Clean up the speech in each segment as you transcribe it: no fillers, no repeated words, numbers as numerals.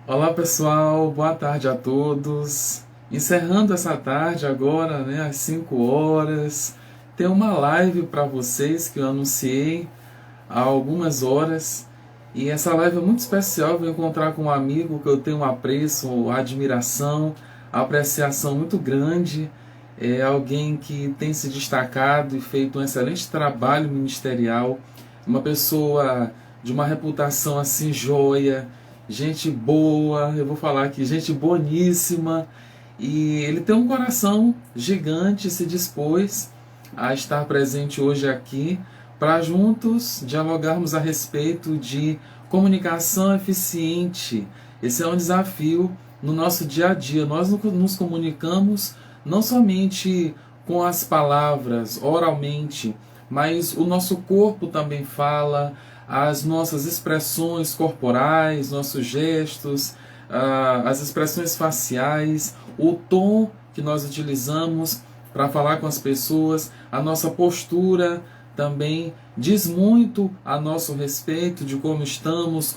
Olá pessoal, boa tarde a todos. Encerrando essa tarde agora, né, às 5 horas, tem uma live para vocês que eu anunciei há algumas horas. E essa live é muito especial. Eu vou encontrar com um amigo que eu tenho um apreço, admiração, apreciação muito grande. É alguém que tem se destacado e feito um excelente trabalho ministerial. Uma pessoa de uma reputação assim joia, gente boa, eu vou falar aqui, gente boníssima. E ele tem um coração gigante, se dispôs a estar presente hoje aqui para juntos dialogarmos a respeito de comunicação eficiente. Esse é um desafio no nosso dia a dia. Nós nos comunicamos não somente com as palavras, oralmente, mas o nosso corpo também fala, as nossas expressões corporais, nossos gestos, as expressões faciais, o tom que nós utilizamos para falar com as pessoas, a nossa postura também diz muito a nosso respeito de como estamos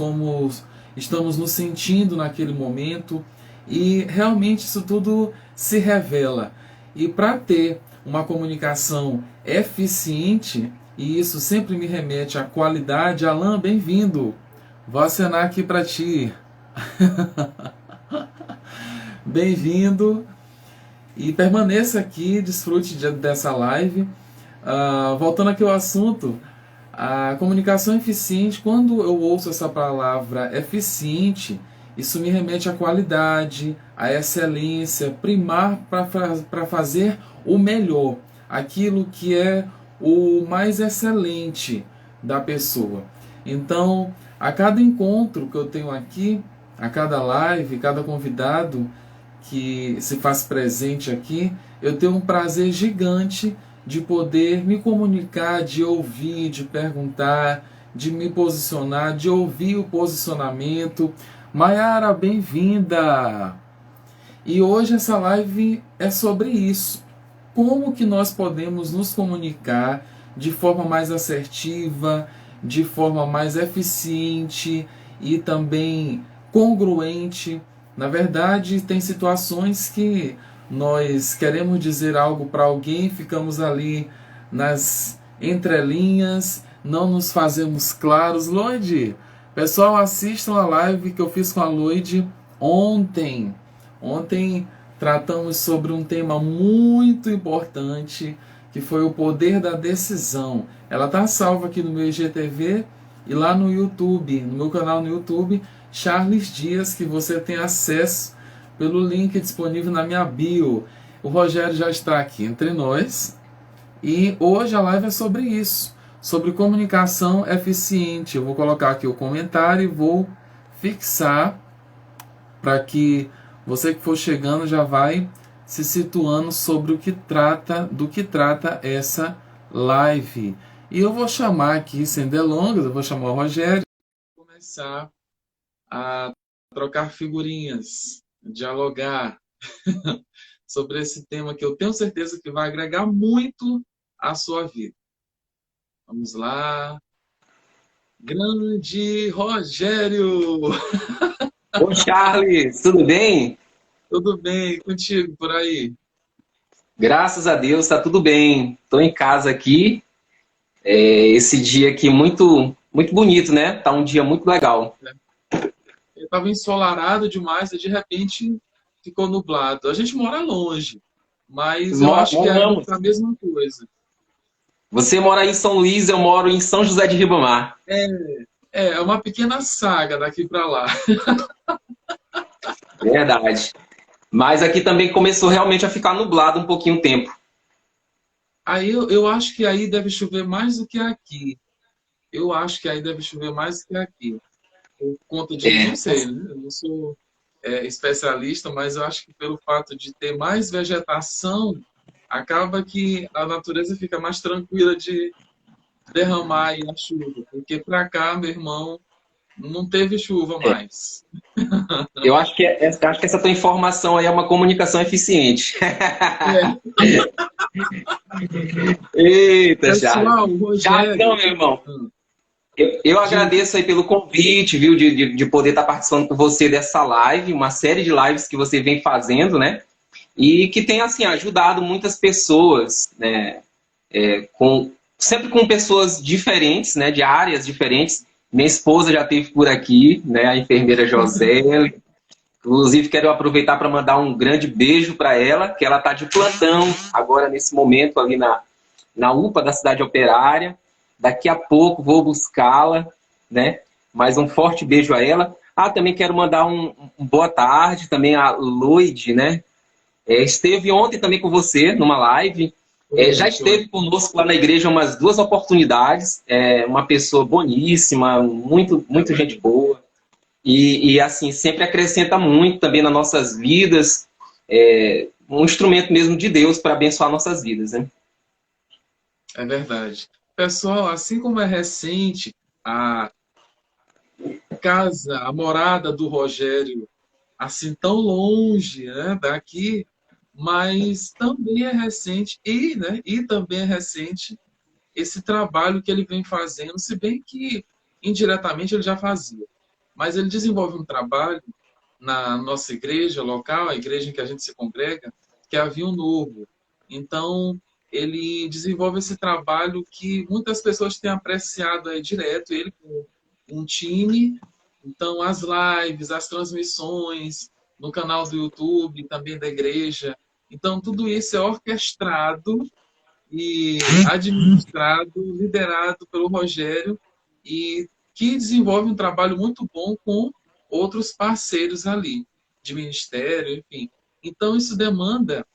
nos sentindo naquele momento, e realmente isso tudo se revela. E para ter uma comunicação eficiente, e isso sempre me remete à qualidade. Alain, bem-vindo. Vou acenar aqui para ti. Bem-vindo. E permaneça aqui, desfrute dessa live. Voltando aqui ao assunto, a comunicação eficiente, quando eu ouço essa palavra eficiente, isso me remete à qualidade, à excelência, primar para fazer o melhor, aquilo que é o mais excelente da pessoa. Então, a cada encontro que eu tenho aqui, a cada live, cada convidado que se faz presente aqui, eu tenho um prazer gigante de poder me comunicar, de ouvir, de perguntar, de me posicionar, de ouvir o posicionamento. Mayara, bem-vinda! E hoje essa live é sobre isso. Como que nós podemos nos comunicar de forma mais assertiva, de forma mais eficiente e também congruente. Na verdade, tem situações que nós queremos dizer algo para alguém, ficamos ali nas entrelinhas, não nos fazemos claros. Lloyd, pessoal, assistam a live que eu fiz com a Lloyd ontem. Ontem tratamos sobre um tema muito importante, que foi o poder da decisão. Ela está salva aqui no meu IGTV e lá no YouTube, no meu canal no YouTube, Charles Dias, que você tem acesso pelo link disponível na minha bio. O Rogério já está aqui entre nós e hoje a live é sobre isso, sobre comunicação eficiente. Eu vou colocar aqui o comentário e vou fixar para que você que for chegando já vai se situando sobre do que trata essa live. E eu vou chamar aqui, sem delongas, eu vou chamar o Rogério e começar a trocar figurinhas, dialogar sobre esse tema que eu tenho certeza que vai agregar muito à sua vida. Vamos lá. Grande Rogério! Ô Charles, tudo bem? Tudo bem contigo por aí? Graças a Deus, tá tudo bem. Estou em casa aqui. Esse dia aqui muito bonito, né? Tá um dia muito legal. Estava ensolarado demais e de repente ficou nublado. A gente mora longe, mas eu acho que aí Moramos. tá a mesma coisa. Você mora aí em São Luís, eu moro em São José de Ribamar. É uma pequena saga daqui para lá. Verdade. Mas aqui também começou realmente a ficar nublado um pouquinho o tempo. Aí eu acho que aí deve chover mais do que aqui. Eu acho que aí deve chover mais do que aqui. Por conta de, não É, sei, né? Eu não sou especialista, mas eu acho que pelo fato de ter mais vegetação, acaba que a natureza fica mais tranquila de derramar aí a chuva. Porque para cá, meu irmão, não teve chuva mais. eu acho que essa tua informação aí é uma comunicação eficiente. É. Eita, Charles. Pessoal, o Charles, Rogério. não, meu irmão. Eu agradeço aí pelo convite, viu, de poder estar participando com você dessa live, uma série de lives que você vem fazendo, né? E que tem, assim, ajudado muitas pessoas, né? Sempre com pessoas diferentes, né? De áreas diferentes. Minha esposa já esteve por aqui, né? A enfermeira José. Inclusive, quero aproveitar para mandar um grande beijo para ela, que ela está de plantão agora, nesse momento, ali na UPA da Cidade Operária. Daqui a pouco vou buscá-la, né? Mais um forte beijo a ela. Também quero mandar um boa tarde também a Loide, né? Esteve ontem também com você numa live. Já esteve conosco lá na igreja umas 2 oportunidades. Uma pessoa boníssima, muito gente boa. E assim, sempre acrescenta muito também nas nossas vidas. Um instrumento mesmo de Deus para abençoar nossas vidas, né? É verdade. Pessoal, assim como é recente a casa, a morada do Rogério, assim tão longe, né, daqui, mas também é recente e também é recente esse trabalho que ele vem fazendo, se bem que indiretamente ele já fazia, mas ele desenvolve um trabalho na nossa igreja local, a igreja em que a gente se congrega, que é a Vinho Novo. Então, ele desenvolve esse trabalho que muitas pessoas têm apreciado aí direto, ele com um time. Então, as lives, as transmissões no canal do YouTube, também da igreja. Então, tudo isso é orquestrado e administrado, liderado pelo Rogério, e que desenvolve um trabalho muito bom com outros parceiros ali, de ministério, enfim. Então, isso demanda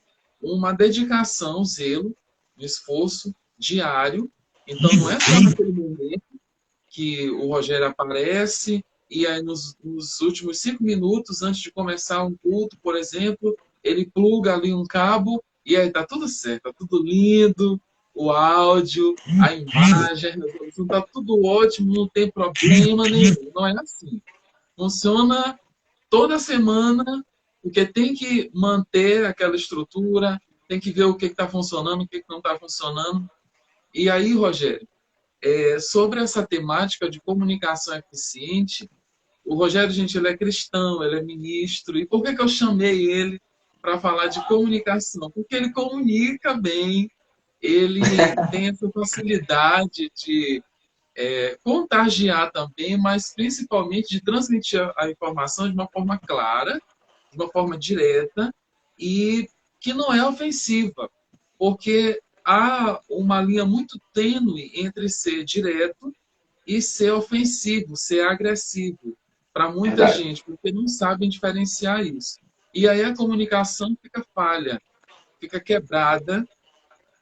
uma dedicação, zelo, um esforço diário. Então, não é só naquele momento que o Rogério aparece e aí nos últimos 5 minutos, antes de começar um culto, por exemplo, ele pluga ali um cabo e aí tá tudo certo, tá tudo lindo, o áudio, a imagem, a resolução, tá tudo ótimo, não tem problema nenhum. Não é assim. Funciona toda semana, porque tem que manter aquela estrutura, tem que ver o que está funcionando, o que não está funcionando. E aí, Rogério, sobre essa temática de comunicação eficiente, o Rogério, gente, ele é cristão, ele é ministro. E por que eu chamei ele para falar de comunicação? Porque ele comunica bem, ele tem essa facilidade de contagiar também, mas principalmente de transmitir a informação de uma forma clara, de uma forma direta e que não é ofensiva, porque há uma linha muito tênue entre ser direto e ser ofensivo, ser agressivo para muita Verdade. gente, porque não sabem diferenciar isso. E aí a comunicação fica falha, fica quebrada,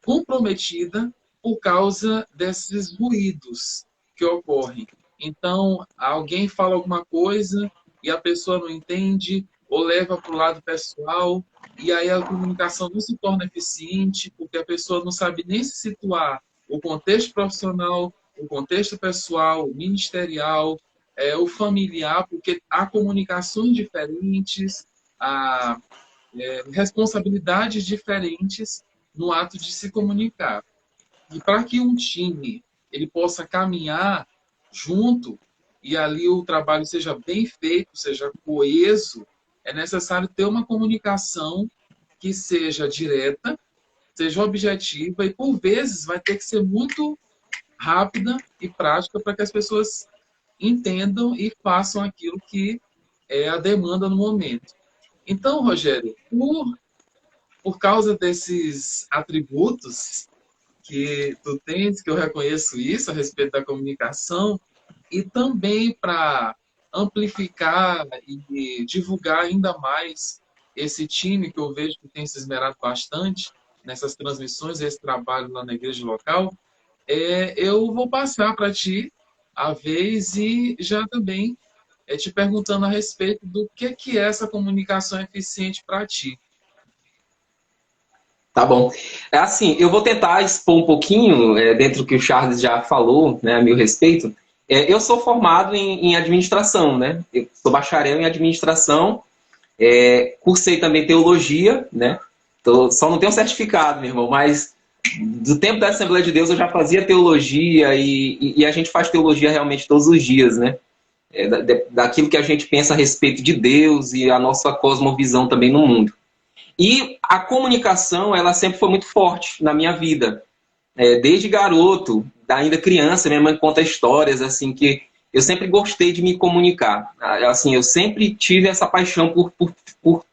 comprometida por causa desses ruídos que ocorrem. Então, alguém fala alguma coisa e a pessoa não entende ou leva para o lado pessoal, e aí a comunicação não se torna eficiente porque a pessoa não sabe nem se situar o contexto profissional, o contexto pessoal, o ministerial, o familiar, porque há comunicações diferentes, há responsabilidades diferentes no ato de se comunicar. E para que um time ele possa caminhar junto e ali o trabalho seja bem feito, seja coeso, é necessário ter uma comunicação que seja direta, seja objetiva e, por vezes, vai ter que ser muito rápida e prática para que as pessoas entendam e façam aquilo que é a demanda no momento. Então, Rogério, por causa desses atributos que tu tens, que eu reconheço isso a respeito da comunicação, e também para amplificar e divulgar ainda mais esse time que eu vejo que tem se esmerado bastante nessas transmissões, esse trabalho lá na igreja local, eu vou passar para ti a vez e já também te perguntando a respeito do que é essa comunicação eficiente para ti. Tá bom. Assim, eu vou tentar expor um pouquinho, dentro do que o Charles já falou, né, a meu respeito. Eu sou formado em administração, né? Eu sou bacharel em administração, cursei também teologia, né? Só não tenho certificado, meu irmão, mas do tempo da Assembleia de Deus eu já fazia teologia e a gente faz teologia realmente todos os dias, né? Daquilo que a gente pensa a respeito de Deus e a nossa cosmovisão também no mundo. E a comunicação, ela sempre foi muito forte na minha vida. Desde garoto, ainda criança, minha mãe conta histórias assim que eu sempre gostei de me comunicar. Assim, eu sempre tive essa paixão por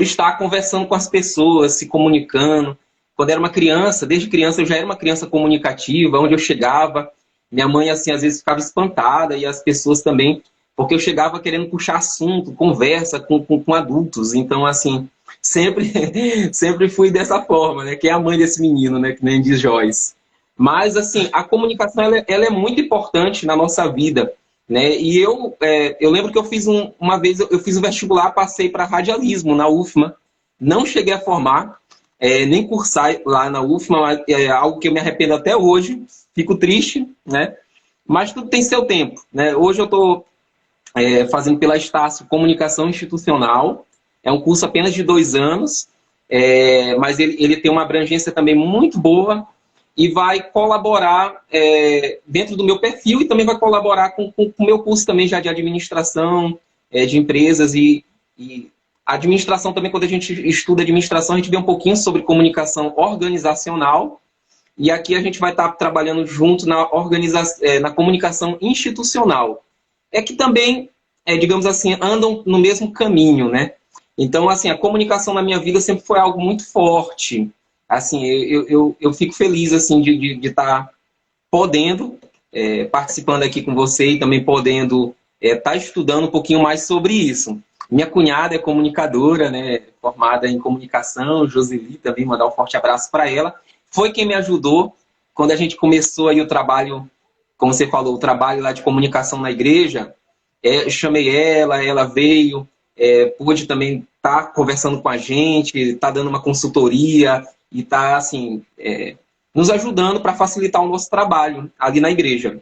estar conversando com as pessoas, se comunicando. Quando era uma criança, desde criança eu já era uma criança comunicativa, onde eu chegava, minha mãe assim às vezes ficava espantada e as pessoas também, porque eu chegava querendo puxar assunto, conversa com adultos. Então assim, sempre fui dessa forma, né? Que é a mãe desse menino, né? Que nem diz Joyce. Mas assim, a comunicação ela é muito importante na nossa vida, né? E eu lembro que eu fiz uma vez eu fiz o vestibular, passei para radialismo na UFMA, não cheguei a formar, nem cursar lá na UFMA, mas é algo que eu me arrependo até hoje, fico triste, né? Mas tudo tem seu tempo, né? Hoje eu estou fazendo pela Estácio Comunicação Institucional, é um curso apenas de 2 anos, mas ele tem uma abrangência também muito boa e vai colaborar dentro do meu perfil e também vai colaborar com o meu curso também já de administração de empresas e administração também. Quando a gente estuda administração, a gente vê um pouquinho sobre comunicação organizacional e aqui a gente vai estar trabalhando junto na comunicação institucional. Que também, digamos assim, andam no mesmo caminho, né? Então, assim, a comunicação na minha vida sempre foi algo muito forte. Assim, eu fico feliz assim, de estar podendo, participando aqui com você e também podendo estar estudando um pouquinho mais sobre isso. Minha cunhada é comunicadora, né, formada em comunicação, Joseli, também mandar um forte abraço para ela. Foi quem me ajudou quando a gente começou aí o trabalho, como você falou, o trabalho lá de comunicação na igreja. Chamei ela veio, pôde também estar conversando com a gente, estar dando uma consultoria e estar assim, nos ajudando para facilitar o nosso trabalho ali na igreja.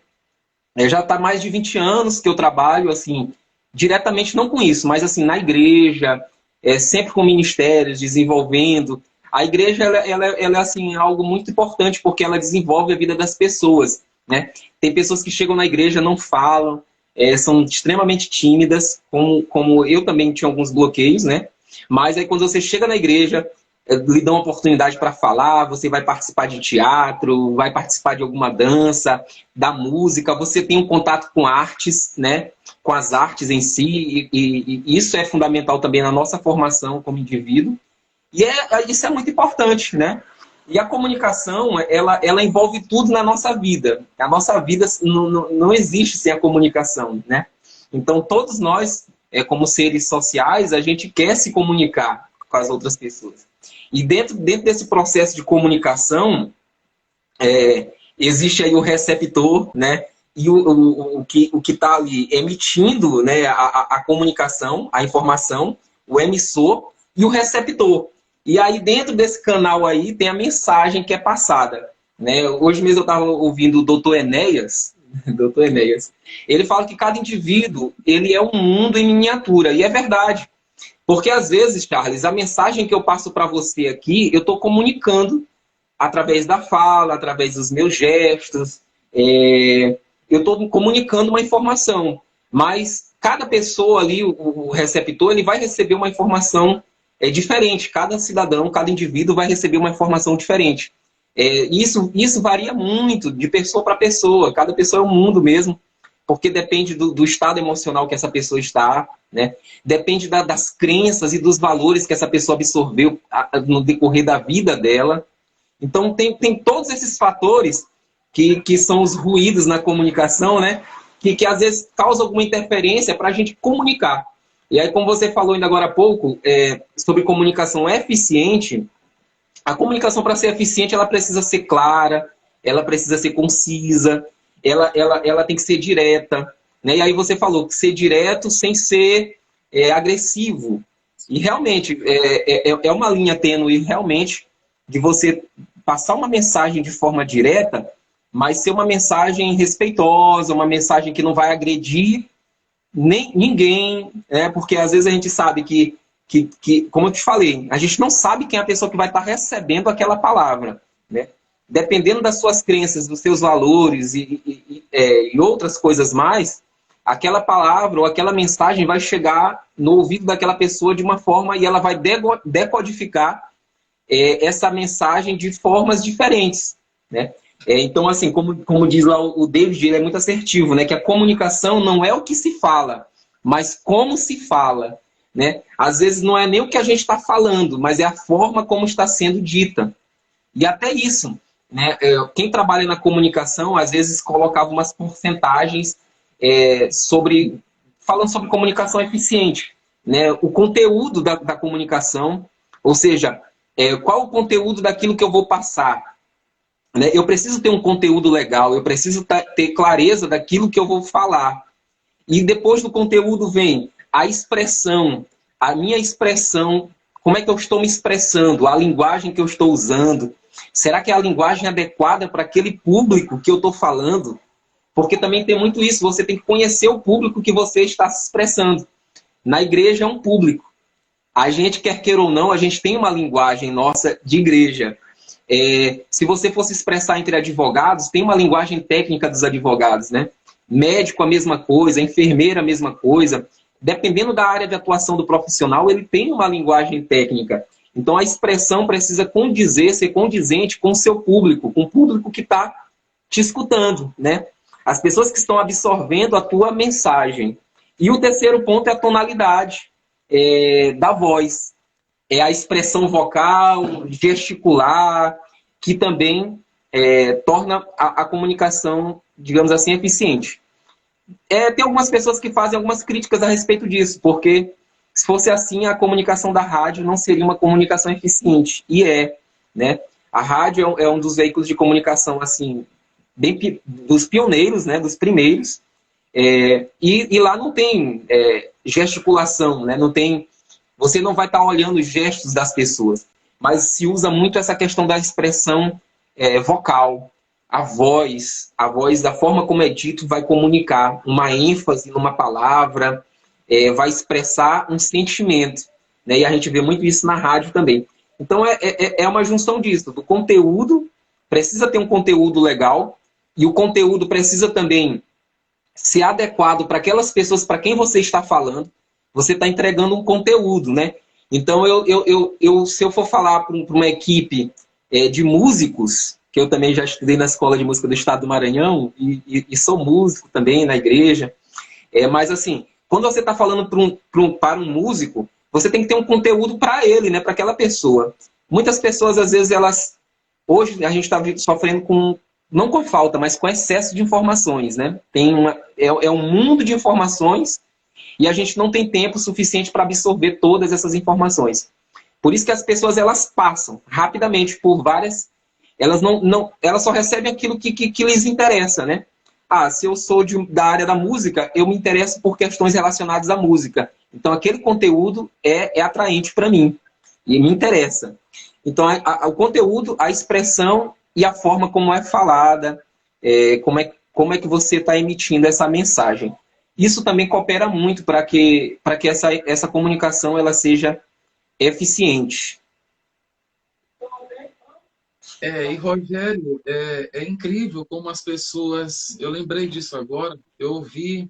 Já está mais de 20 anos que eu trabalho assim, diretamente não com isso, mas assim, na igreja, sempre com ministérios, desenvolvendo. A igreja ela é assim, algo muito importante porque ela desenvolve a vida das pessoas, né? Tem pessoas que chegam na igreja, não falam, são extremamente tímidas, como eu também tinha alguns bloqueios, né? Mas aí quando você chega na igreja, lhe dão uma oportunidade para falar, você vai participar de teatro, vai participar de alguma dança, da música, você tem um contato com artes, né? Com as artes em si, e isso é fundamental também na nossa formação como indivíduo. E isso é muito importante, né? E a comunicação, ela envolve tudo na nossa vida. A nossa vida não existe sem a comunicação, né? Então, todos nós, como seres sociais, a gente quer se comunicar com as outras pessoas. E dentro desse processo de comunicação, existe aí o receptor, né? E o que está ali emitindo, né, a comunicação, a informação, o emissor e o receptor. E aí dentro desse canal aí tem a mensagem que é passada, né? Hoje mesmo eu estava ouvindo o Dr. Enéas, Dr. Enéas. Ele fala que cada indivíduo ele é um mundo em miniatura. E é verdade. Porque às vezes, Charles, a mensagem que eu passo para você aqui, eu estou comunicando através da fala, através dos meus gestos. Eu estou comunicando uma informação. Mas cada pessoa ali, o receptor, ele vai receber uma informação diferente. Cada cidadão, cada indivíduo vai receber uma informação diferente. Isso varia muito de pessoa para pessoa. Cada pessoa é um mundo mesmo, porque depende do estado emocional que essa pessoa está, né? Depende das crenças e dos valores que essa pessoa absorveu no decorrer da vida dela. Então, tem todos esses fatores que são os ruídos na comunicação, né? Que às vezes causam alguma interferência para a gente comunicar. E aí, como você falou ainda agora há pouco, sobre comunicação eficiente, a comunicação, para ser eficiente, ela precisa ser clara, ela precisa ser concisa, ela tem que ser direta, né? E aí você falou que ser direto sem ser agressivo. E realmente, é uma linha tênue, realmente, de você passar uma mensagem de forma direta, mas ser uma mensagem respeitosa, uma mensagem que não vai agredir ninguém, porque às vezes a gente sabe que como eu te falei, a gente não sabe quem é a pessoa que vai estar recebendo aquela palavra, né? Dependendo das suas crenças, dos seus valores e outras coisas mais, aquela palavra ou aquela mensagem vai chegar no ouvido daquela pessoa de uma forma e ela vai decodificar essa mensagem de formas diferentes, né? Então, assim, como diz lá o David, ele é muito assertivo, né? Que a comunicação não é o que se fala, mas como se fala, né? Às vezes não é nem o que a gente está falando, mas é a forma como está sendo dita. E até isso, né? Quem trabalha na comunicação, às vezes colocava umas porcentagens falando sobre comunicação eficiente, né? O conteúdo da comunicação, ou seja, qual o conteúdo daquilo que eu vou passar, né? Eu preciso ter um conteúdo legal, eu preciso ter clareza daquilo que eu vou falar. E depois do conteúdo vem a expressão, a minha expressão, como é que eu estou me expressando, a linguagem que eu estou usando. Será que é a linguagem adequada para aquele público que eu estou falando? Porque também tem muito isso, você tem que conhecer o público que você está se expressando. Na igreja é um público. A gente, quer queira ou não, a gente tem uma linguagem nossa de igreja. Se você fosse expressar entre advogados, tem uma linguagem técnica dos advogados, né? Médico, a mesma coisa, enfermeira, a mesma coisa. Dependendo da área de atuação do profissional, ele tem uma linguagem técnica. Então, a expressão precisa condizer, ser condizente com o seu público, com o público que está te escutando, né? As pessoas que estão absorvendo a tua mensagem. E o terceiro ponto é a tonalidade da voz. É a expressão vocal, gesticular, que também torna a comunicação, digamos assim, eficiente. Tem algumas pessoas que fazem algumas críticas a respeito disso, porque se fosse assim, a comunicação da rádio não seria uma comunicação eficiente. E né? A rádio é um dos veículos de comunicação, assim, dos pioneiros, né? Dos primeiros. E lá não tem gesticulação, né? Não tem, você não vai estar olhando os gestos das pessoas, mas se usa muito essa questão da expressão vocal. A voz da forma como é dito vai comunicar uma ênfase numa palavra, vai expressar um sentimento, né? E a gente vê muito isso na rádio também. Então é uma junção disso, do conteúdo, precisa ter um conteúdo legal, e o conteúdo precisa também ser adequado para aquelas pessoas para quem você está falando. Você está entregando um conteúdo, né? Então, se eu for falar para uma equipe de músicos, que eu também já estudei na Escola de Música do Estado do Maranhão, e sou músico também na igreja, mas assim, quando você está falando para um músico, você tem que ter um conteúdo para ele, né? Para aquela pessoa. Muitas pessoas, às vezes, hoje a gente está sofrendo não com falta, mas com excesso de informações, né? É um mundo de informações e a gente não tem tempo suficiente para absorver todas essas informações. Por isso que as pessoas elas passam rapidamente por várias. Elas só recebem aquilo que lhes interessa, né? Se eu sou da área da música, eu me interesso por questões relacionadas à música. Então, aquele conteúdo é atraente para mim e me interessa. Então, o conteúdo, a expressão e a forma como é falada, como é que você está emitindo essa mensagem. Isso também coopera muito para que essa comunicação ela seja eficiente. E Rogério, é incrível como as pessoas... Eu lembrei disso agora, eu ouvi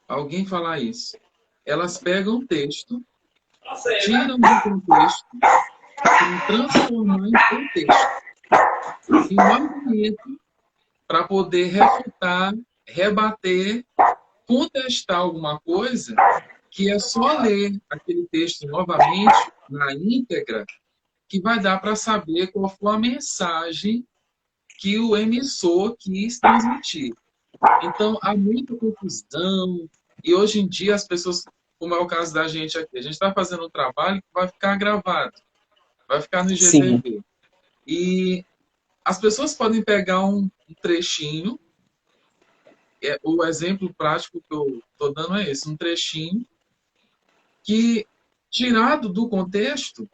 alguém falar isso. Elas pegam o texto, tiram do contexto, para transformar em contexto. Em um argumento para poder refutar, rebater, contestar alguma coisa, que é só ler aquele texto novamente, na íntegra, que vai dar para saber qual foi a mensagem que o emissor quis transmitir. Então, há muita confusão, e hoje em dia as pessoas, como é o caso da gente aqui, a gente está fazendo um trabalho que vai ficar gravado, vai ficar no Sim. IGTV. E as pessoas podem pegar um trechinho, o exemplo prático que eu estou dando é esse, um trechinho que, tirado do contexto,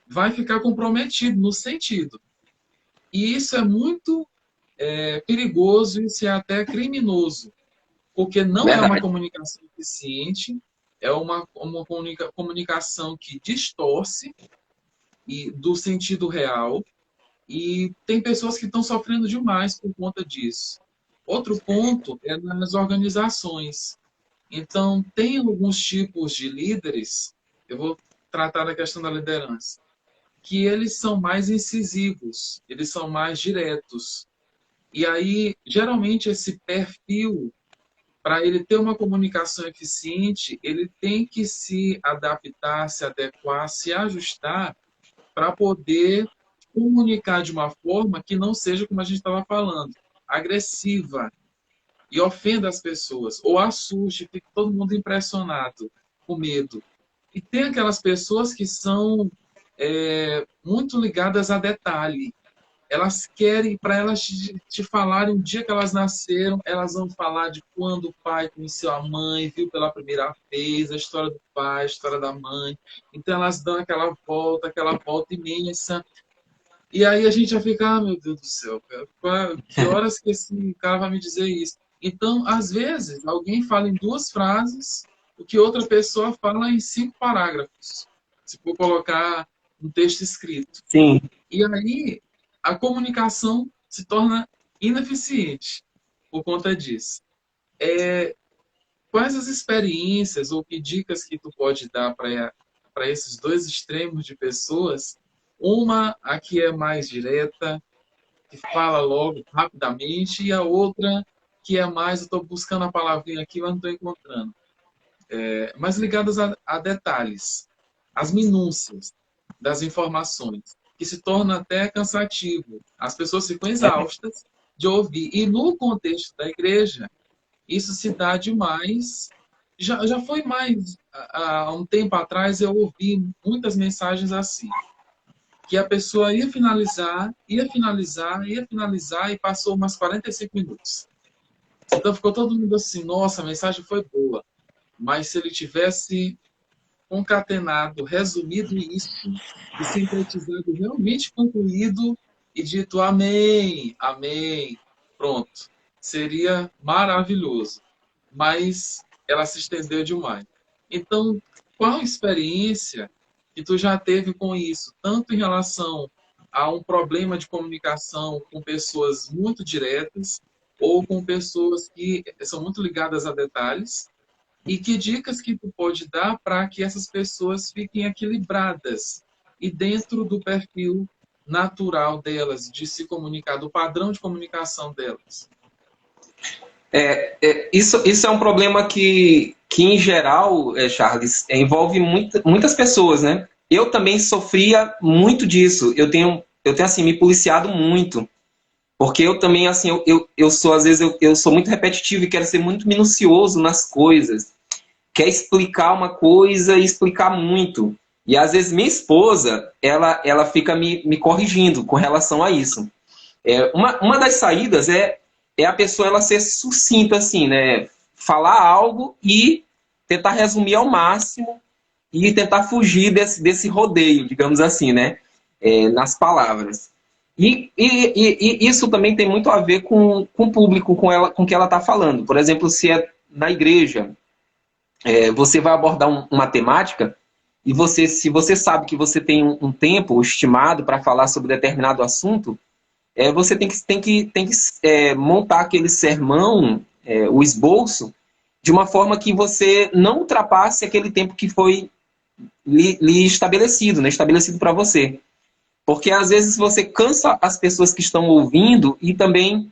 vai ficar comprometido no sentido. E isso é muito perigoso, isso é até criminoso, porque não é uma Verdade. comunicação eficiente é uma comunicação que distorce do sentido real, e tem pessoas que estão sofrendo demais por conta disso. Outro ponto é nas organizações. Então, tem alguns tipos de líderes, eu vou tratar da questão da liderança, que eles são mais incisivos, eles são mais diretos. E aí, geralmente, esse perfil, para ele ter uma comunicação eficiente, ele tem que se adaptar, se adequar, se ajustar para poder comunicar de uma forma que não seja, como a gente estava falando, agressiva e ofenda as pessoas, ou assuste, fique todo mundo impressionado, com medo. E tem aquelas pessoas que são muito ligadas a detalhe. Elas querem, para elas te falarem o dia que elas nasceram, elas vão falar de quando o pai conheceu a mãe, viu pela primeira vez, a história do pai, a história da mãe. Então elas dão aquela volta imensa. E aí a gente já fica, ah, meu Deus do céu, cara, que horas que esse cara vai me dizer isso? Então, às vezes, alguém fala em 2 frases o que outra pessoa fala em 5 parágrafos, se for colocar um texto escrito. Sim. E aí a comunicação se torna ineficiente por conta disso. Quais as experiências ou que dicas que tu pode dar para esses 2 extremos de pessoas? Uma, a que é mais direta, que fala logo, rapidamente, e a outra, que é mais, eu estou buscando a palavrinha aqui, mas não estou encontrando. Mais ligadas a detalhes, as minúcias das informações, que se torna até cansativo. As pessoas ficam exaustas de ouvir. E no contexto da igreja, isso se dá demais. Já foi mais, há um tempo atrás, eu ouvi muitas mensagens assim, que a pessoa ia finalizar e passou umas 45 minutos. Então ficou todo mundo assim, nossa, a mensagem foi boa. Mas se ele tivesse concatenado, resumido isso e sintetizado, realmente concluído e dito amém, amém, pronto, seria maravilhoso. Mas ela se estendeu demais. Então, qual a experiência que tu já teve com isso, tanto em relação a um problema de comunicação com pessoas muito diretas ou com pessoas que são muito ligadas a detalhes? E que dicas que tu pode dar para que essas pessoas fiquem equilibradas e dentro do perfil natural delas, de se comunicar, do padrão de comunicação delas? Isso é um problema que em geral, Charles, envolve muitas pessoas, né? Eu também sofria muito disso. Eu tenho assim, me policiado muito. Porque eu também, assim, eu sou, às vezes, eu sou muito repetitivo e quero ser muito minucioso nas coisas. Quer explicar uma coisa e explicar muito. E, às vezes, minha esposa, ela fica me corrigindo com relação a isso. Uma das saídas é a pessoa ela ser sucinta, assim, né? Falar algo e tentar resumir ao máximo e tentar fugir desse rodeio, digamos assim, né? Nas palavras. E isso também tem muito a ver com o público, com o que ela está falando. Por exemplo, se é na igreja, você vai abordar uma temática e se você sabe que você tem um tempo estimado para falar sobre determinado assunto, você tem que montar aquele sermão, o esboço, de uma forma que você não ultrapasse aquele tempo que foi lhe estabelecido, né? Estabelecido para você. Porque às vezes você cansa as pessoas que estão ouvindo e também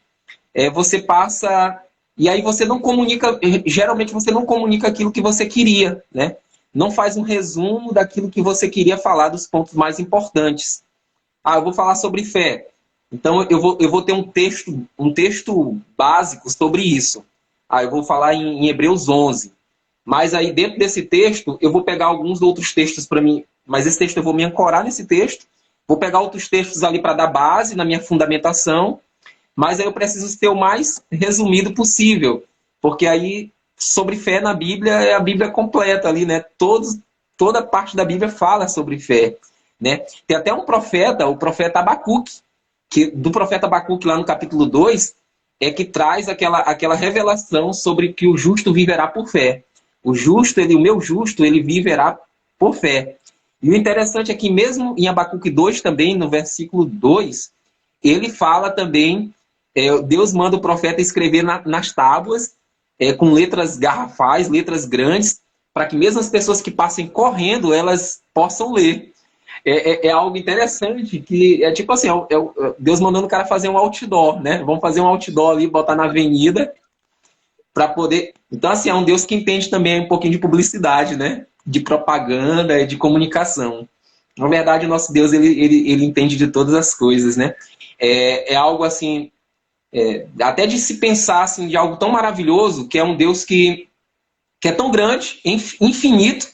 você passa... E aí você não comunica... Geralmente você não comunica aquilo que você queria, né? Não faz um resumo daquilo que você queria falar, dos pontos mais importantes. Eu vou falar sobre fé. Então eu vou ter um texto básico sobre isso. Eu vou falar em Hebreus 11. Mas aí dentro desse texto eu vou pegar alguns outros textos para mim. Mas esse texto eu vou me ancorar nesse texto. Vou pegar outros textos ali para dar base na minha fundamentação, mas aí eu preciso ser o mais resumido possível, porque aí, sobre fé na Bíblia, é a Bíblia completa ali, né? Toda parte da Bíblia fala sobre fé, né? Tem até um profeta, o profeta Abacuque, do profeta Abacuque lá no capítulo 2, que traz aquela revelação sobre que o justo viverá por fé. O meu justo, ele viverá por fé. E o interessante é que mesmo em Abacuque 2 também, no versículo 2, ele fala também, Deus manda o profeta escrever nas tábuas, com letras garrafais, letras grandes, para que mesmo as pessoas que passem correndo, elas possam ler. É algo interessante, que é tipo assim, Deus mandando o cara fazer um outdoor, né? Vamos fazer um outdoor ali, botar na avenida, para poder... Então, assim, é um Deus que entende também um pouquinho de publicidade, né? De propaganda, de comunicação. Na verdade, o nosso Deus, ele entende de todas as coisas, né? É algo assim, até de se pensar assim, de algo tão maravilhoso, que é um Deus que é tão grande, infinito,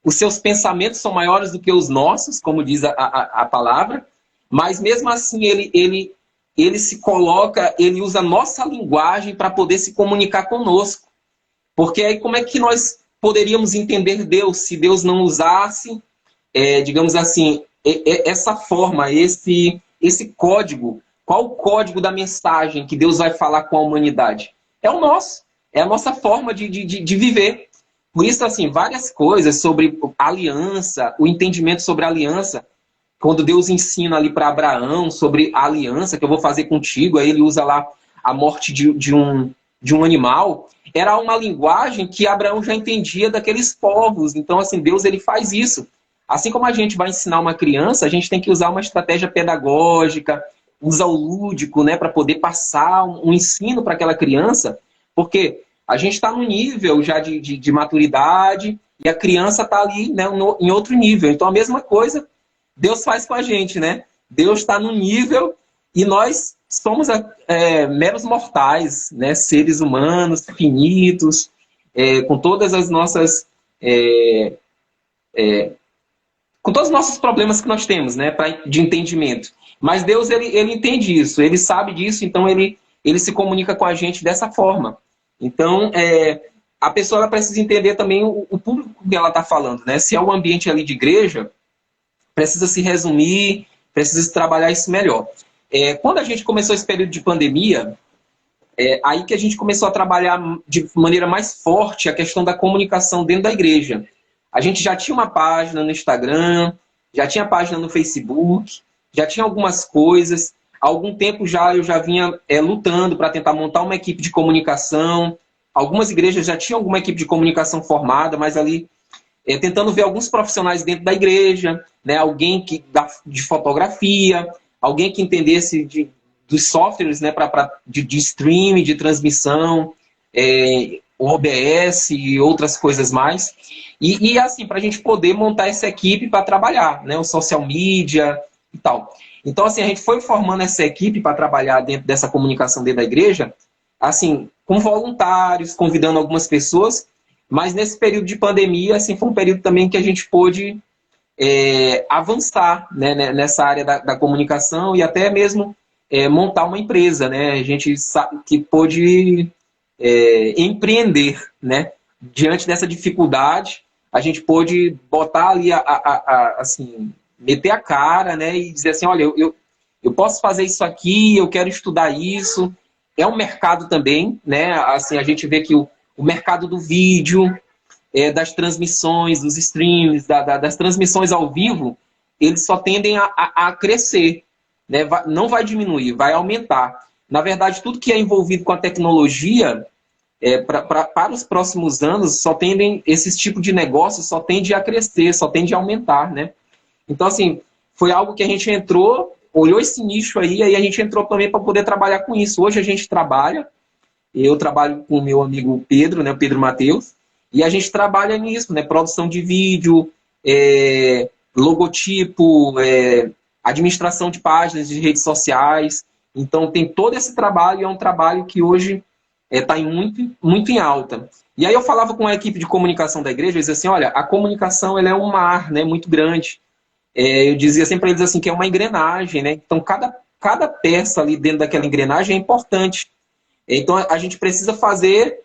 os seus pensamentos são maiores do que os nossos, como diz a palavra, mas mesmo assim ele se coloca, ele usa a nossa linguagem para poder se comunicar conosco. Porque aí como é que nós poderíamos entender Deus se Deus não usasse, digamos assim, essa forma, esse código? Qual o código da mensagem que Deus vai falar com a humanidade? É o nosso. É a nossa forma de viver. Por isso, assim, várias coisas sobre aliança, o entendimento sobre aliança, quando Deus ensina ali para Abraão sobre a aliança que eu vou fazer contigo, aí ele usa lá a morte de um animal, era uma linguagem que Abraão já entendia daqueles povos. Então, assim, Deus ele faz isso. Assim como a gente vai ensinar uma criança, a gente tem que usar uma estratégia pedagógica, usar o lúdico, né, para poder passar um ensino para aquela criança, porque a gente está no nível já de maturidade e a criança está ali, né, em outro nível. Então, a mesma coisa Deus faz com a gente, né? Deus está no nível e nós somos meros mortais, né? Seres humanos, finitos, com todas as nossas... com todos os nossos problemas que nós temos, né? De entendimento. Mas Deus, ele entende isso, ele sabe disso, então ele se comunica com a gente dessa forma. Então, a pessoa ela precisa entender também o público que ela está falando, né? Se é um ambiente ali de igreja, precisa se resumir, precisa se trabalhar isso melhor. Quando a gente começou esse período de pandemia, aí que a gente começou a trabalhar de maneira mais forte a questão da comunicação dentro da igreja. A gente já tinha uma página no Instagram, já tinha página no Facebook, já tinha algumas coisas. Há algum tempo já eu já vinha lutando para tentar montar uma equipe de comunicação. Algumas igrejas já tinham alguma equipe de comunicação formada, mas ali tentando ver alguns profissionais dentro da igreja, né? Alguém de fotografia, alguém que entendesse dos softwares, né? de streaming, de transmissão, o OBS e outras coisas mais. E assim, para a gente poder montar essa equipe para trabalhar, né? O social media e tal. Então, assim, a gente foi formando essa equipe para trabalhar dentro dessa comunicação dentro da igreja, assim, com voluntários, convidando algumas pessoas, mas nesse período de pandemia, assim, foi um período também que a gente pôde avançar, né, nessa área da comunicação e até mesmo montar uma empresa, né? A gente que pôde empreender, né? Diante dessa dificuldade, a gente pôde botar ali, assim, meter a cara, né? E dizer assim, olha, eu posso fazer isso aqui, eu quero estudar isso. É um mercado também, né? Assim, a gente vê que o mercado do vídeo, das transmissões, dos streams, das transmissões ao vivo, eles só tendem a crescer, né? Não vai diminuir, vai aumentar. Na verdade, tudo que é envolvido com a tecnologia, para os próximos anos, esses tipos de negócios só tende a crescer, só tende a aumentar, né? Então, assim, foi algo que a gente entrou, olhou esse nicho aí a gente entrou também para poder trabalhar com isso. Hoje a gente trabalha, eu trabalho com o meu amigo Pedro, né, o Pedro Matheus, e a gente trabalha nisso, né, produção de vídeo, logotipo, administração de páginas de redes sociais. Então tem todo esse trabalho e é um trabalho que hoje está muito, muito em alta. E aí eu falava com a equipe de comunicação da igreja, eu dizia assim, olha, a comunicação ela é um mar, né, muito grande. Eu dizia sempre para eles assim, que é uma engrenagem, né? Então cada peça ali dentro daquela engrenagem é importante. Então a gente precisa fazer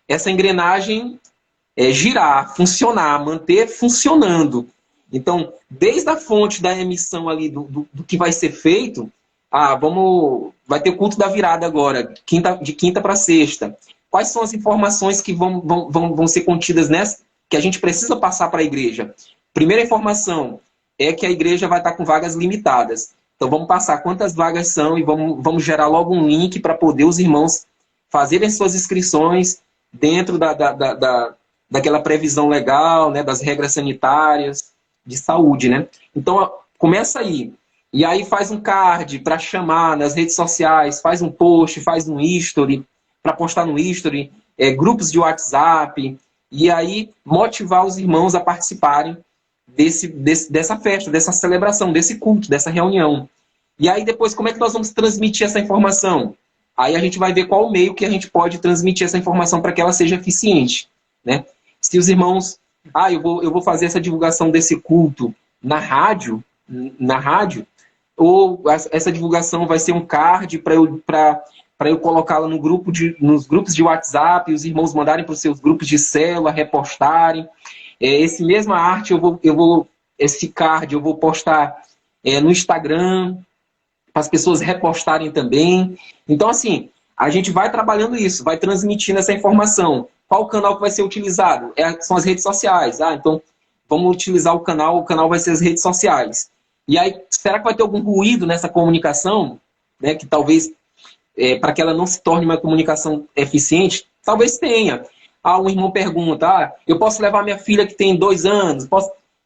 essa engrenagem girar, funcionar, manter funcionando. Então, desde a fonte da emissão ali do que vai ser feito, vai ter o culto da virada agora, de quinta para sexta. quais são as informações que vão ser contidas nessa, que a gente precisa passar para a igreja. Primeira informação é que a igreja vai estar com vagas limitadas. Então vamos passar quantas vagas são e vamos gerar logo um link para poder os irmãos fazerem suas inscrições dentro daquela previsão legal, né, das regras sanitárias, de saúde, né? Então começa aí. E aí faz um card para chamar nas redes sociais, faz um post, faz um history, para postar no history, grupos de WhatsApp, e aí motivar os irmãos a participarem dessa festa, dessa celebração, desse culto, dessa reunião. E aí depois, como é que nós vamos transmitir essa informação? Aí a gente vai ver qual o meio que a gente pode transmitir essa informação para que ela seja eficiente, né? Se os irmãos... eu vou fazer essa divulgação desse culto na rádio, ou essa divulgação vai ser um card para eu colocá-la nos grupos de WhatsApp, os irmãos mandarem para os seus grupos de célula, repostarem. Esse mesma arte, esse card eu vou postar no Instagram, para as pessoas repostarem também. Então, assim, a gente vai trabalhando isso, vai transmitindo essa informação. Qual o canal que vai ser utilizado? São as redes sociais. Então, vamos utilizar o canal vai ser as redes sociais. E aí, será que vai ter algum ruído nessa comunicação, né, que talvez, para que ela não se torne uma comunicação eficiente? Talvez tenha. Um irmão pergunta, eu posso levar minha filha que tem 2 anos?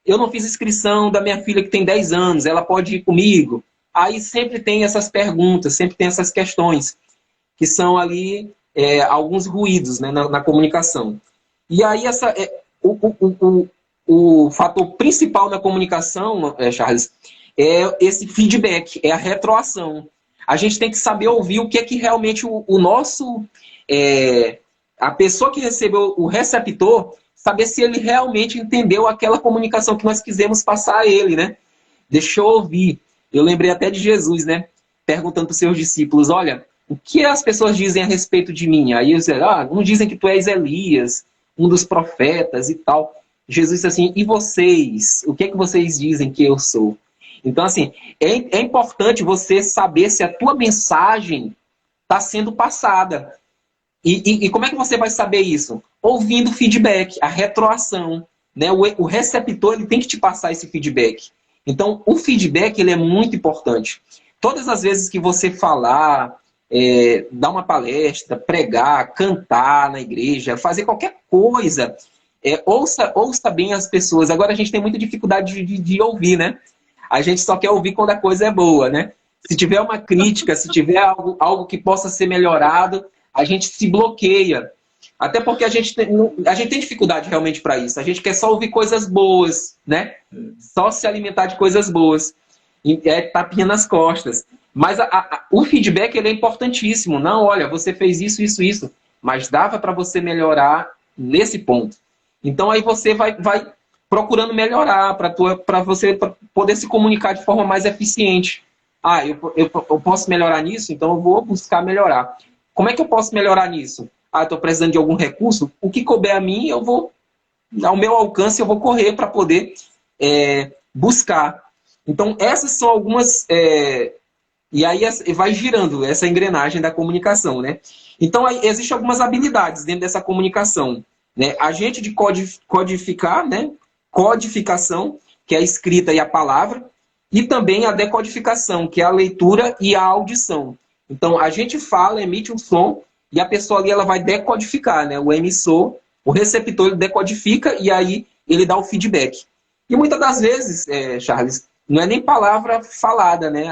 Eu não fiz inscrição da minha filha que tem 10 anos, ela pode ir comigo? Aí sempre tem essas perguntas, sempre tem essas questões, que são ali alguns ruídos, né, na comunicação. E aí o fator principal na comunicação, Charles, é esse feedback, é a retroação. A gente tem que saber ouvir o que é que realmente o nosso... a pessoa que recebeu, o receptor, saber se ele realmente entendeu aquela comunicação que nós quisemos passar a ele, né? Deixa eu ouvir. Eu lembrei até de Jesus, né? Perguntando para os seus discípulos, olha, o que as pessoas dizem a respeito de mim? Aí eles disseram, não dizem que tu és Elias, um dos profetas e tal. Jesus disse assim, e vocês? O que é que vocês dizem que eu sou? Então, assim, é importante você saber se a tua mensagem está sendo passada. E como é que você vai saber isso? Ouvindo feedback, a retroação, né? O receptor ele tem que te passar esse feedback. Então, o feedback ele é muito importante. Todas as vezes que você falar, dar uma palestra, pregar, cantar na igreja, fazer qualquer coisa, ouça bem as pessoas. Agora a gente tem muita dificuldade de ouvir, né? A gente só quer ouvir quando a coisa é boa, né? Se tiver uma crítica, se tiver algo que possa ser melhorado, a gente se bloqueia. Até porque a gente tem dificuldade realmente para isso. A gente quer só ouvir coisas boas, né? Só se alimentar de coisas boas. Tapinha nas costas. Mas o feedback ele é importantíssimo. Não, olha, você fez isso, isso, isso. Mas dava para você melhorar nesse ponto. Então aí você vai procurando melhorar para você poder se comunicar de forma mais eficiente. Eu posso melhorar nisso? Então eu vou buscar melhorar. Como é que eu posso melhorar nisso? Estou precisando de algum recurso? O que couber a mim, eu vou, ao meu alcance, eu vou correr para poder buscar. Então, essas são algumas... e aí vai girando essa engrenagem da comunicação, né? Então, aí, existem algumas habilidades dentro dessa comunicação, né? Agente de codificar, né? Codificação, que é a escrita e a palavra, e também a decodificação, que é a leitura e a audição. Então, a gente fala, emite um som, e a pessoa ali ela vai decodificar, né? O emissor, o receptor, ele decodifica e aí ele dá o feedback. E muitas das vezes, Charles, não é nem palavra falada, né?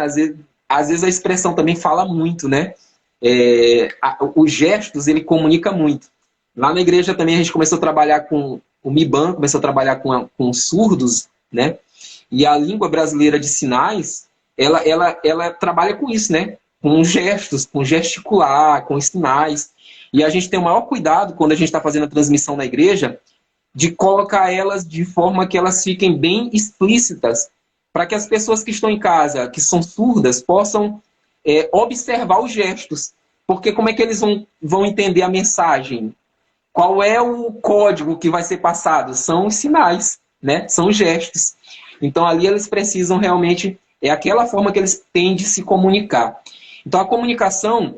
Às vezes a expressão também fala muito, né? Os gestos, ele comunica muito. Lá na igreja também a gente começou a trabalhar com o MIBAN, começou a trabalhar com surdos, né? E a língua brasileira de sinais, ela trabalha com isso, né? Com gestos, com gesticular, com sinais. E a gente tem o maior cuidado, quando a gente está fazendo a transmissão na igreja, de colocar elas de forma que elas fiquem bem explícitas, para que as pessoas que estão em casa, que são surdas, possam observar os gestos. Porque como é que eles vão entender a mensagem? Qual é o código que vai ser passado? São os sinais, né? São os gestos. Então ali eles precisam realmente... É aquela forma que eles têm de se comunicar. Então, a comunicação,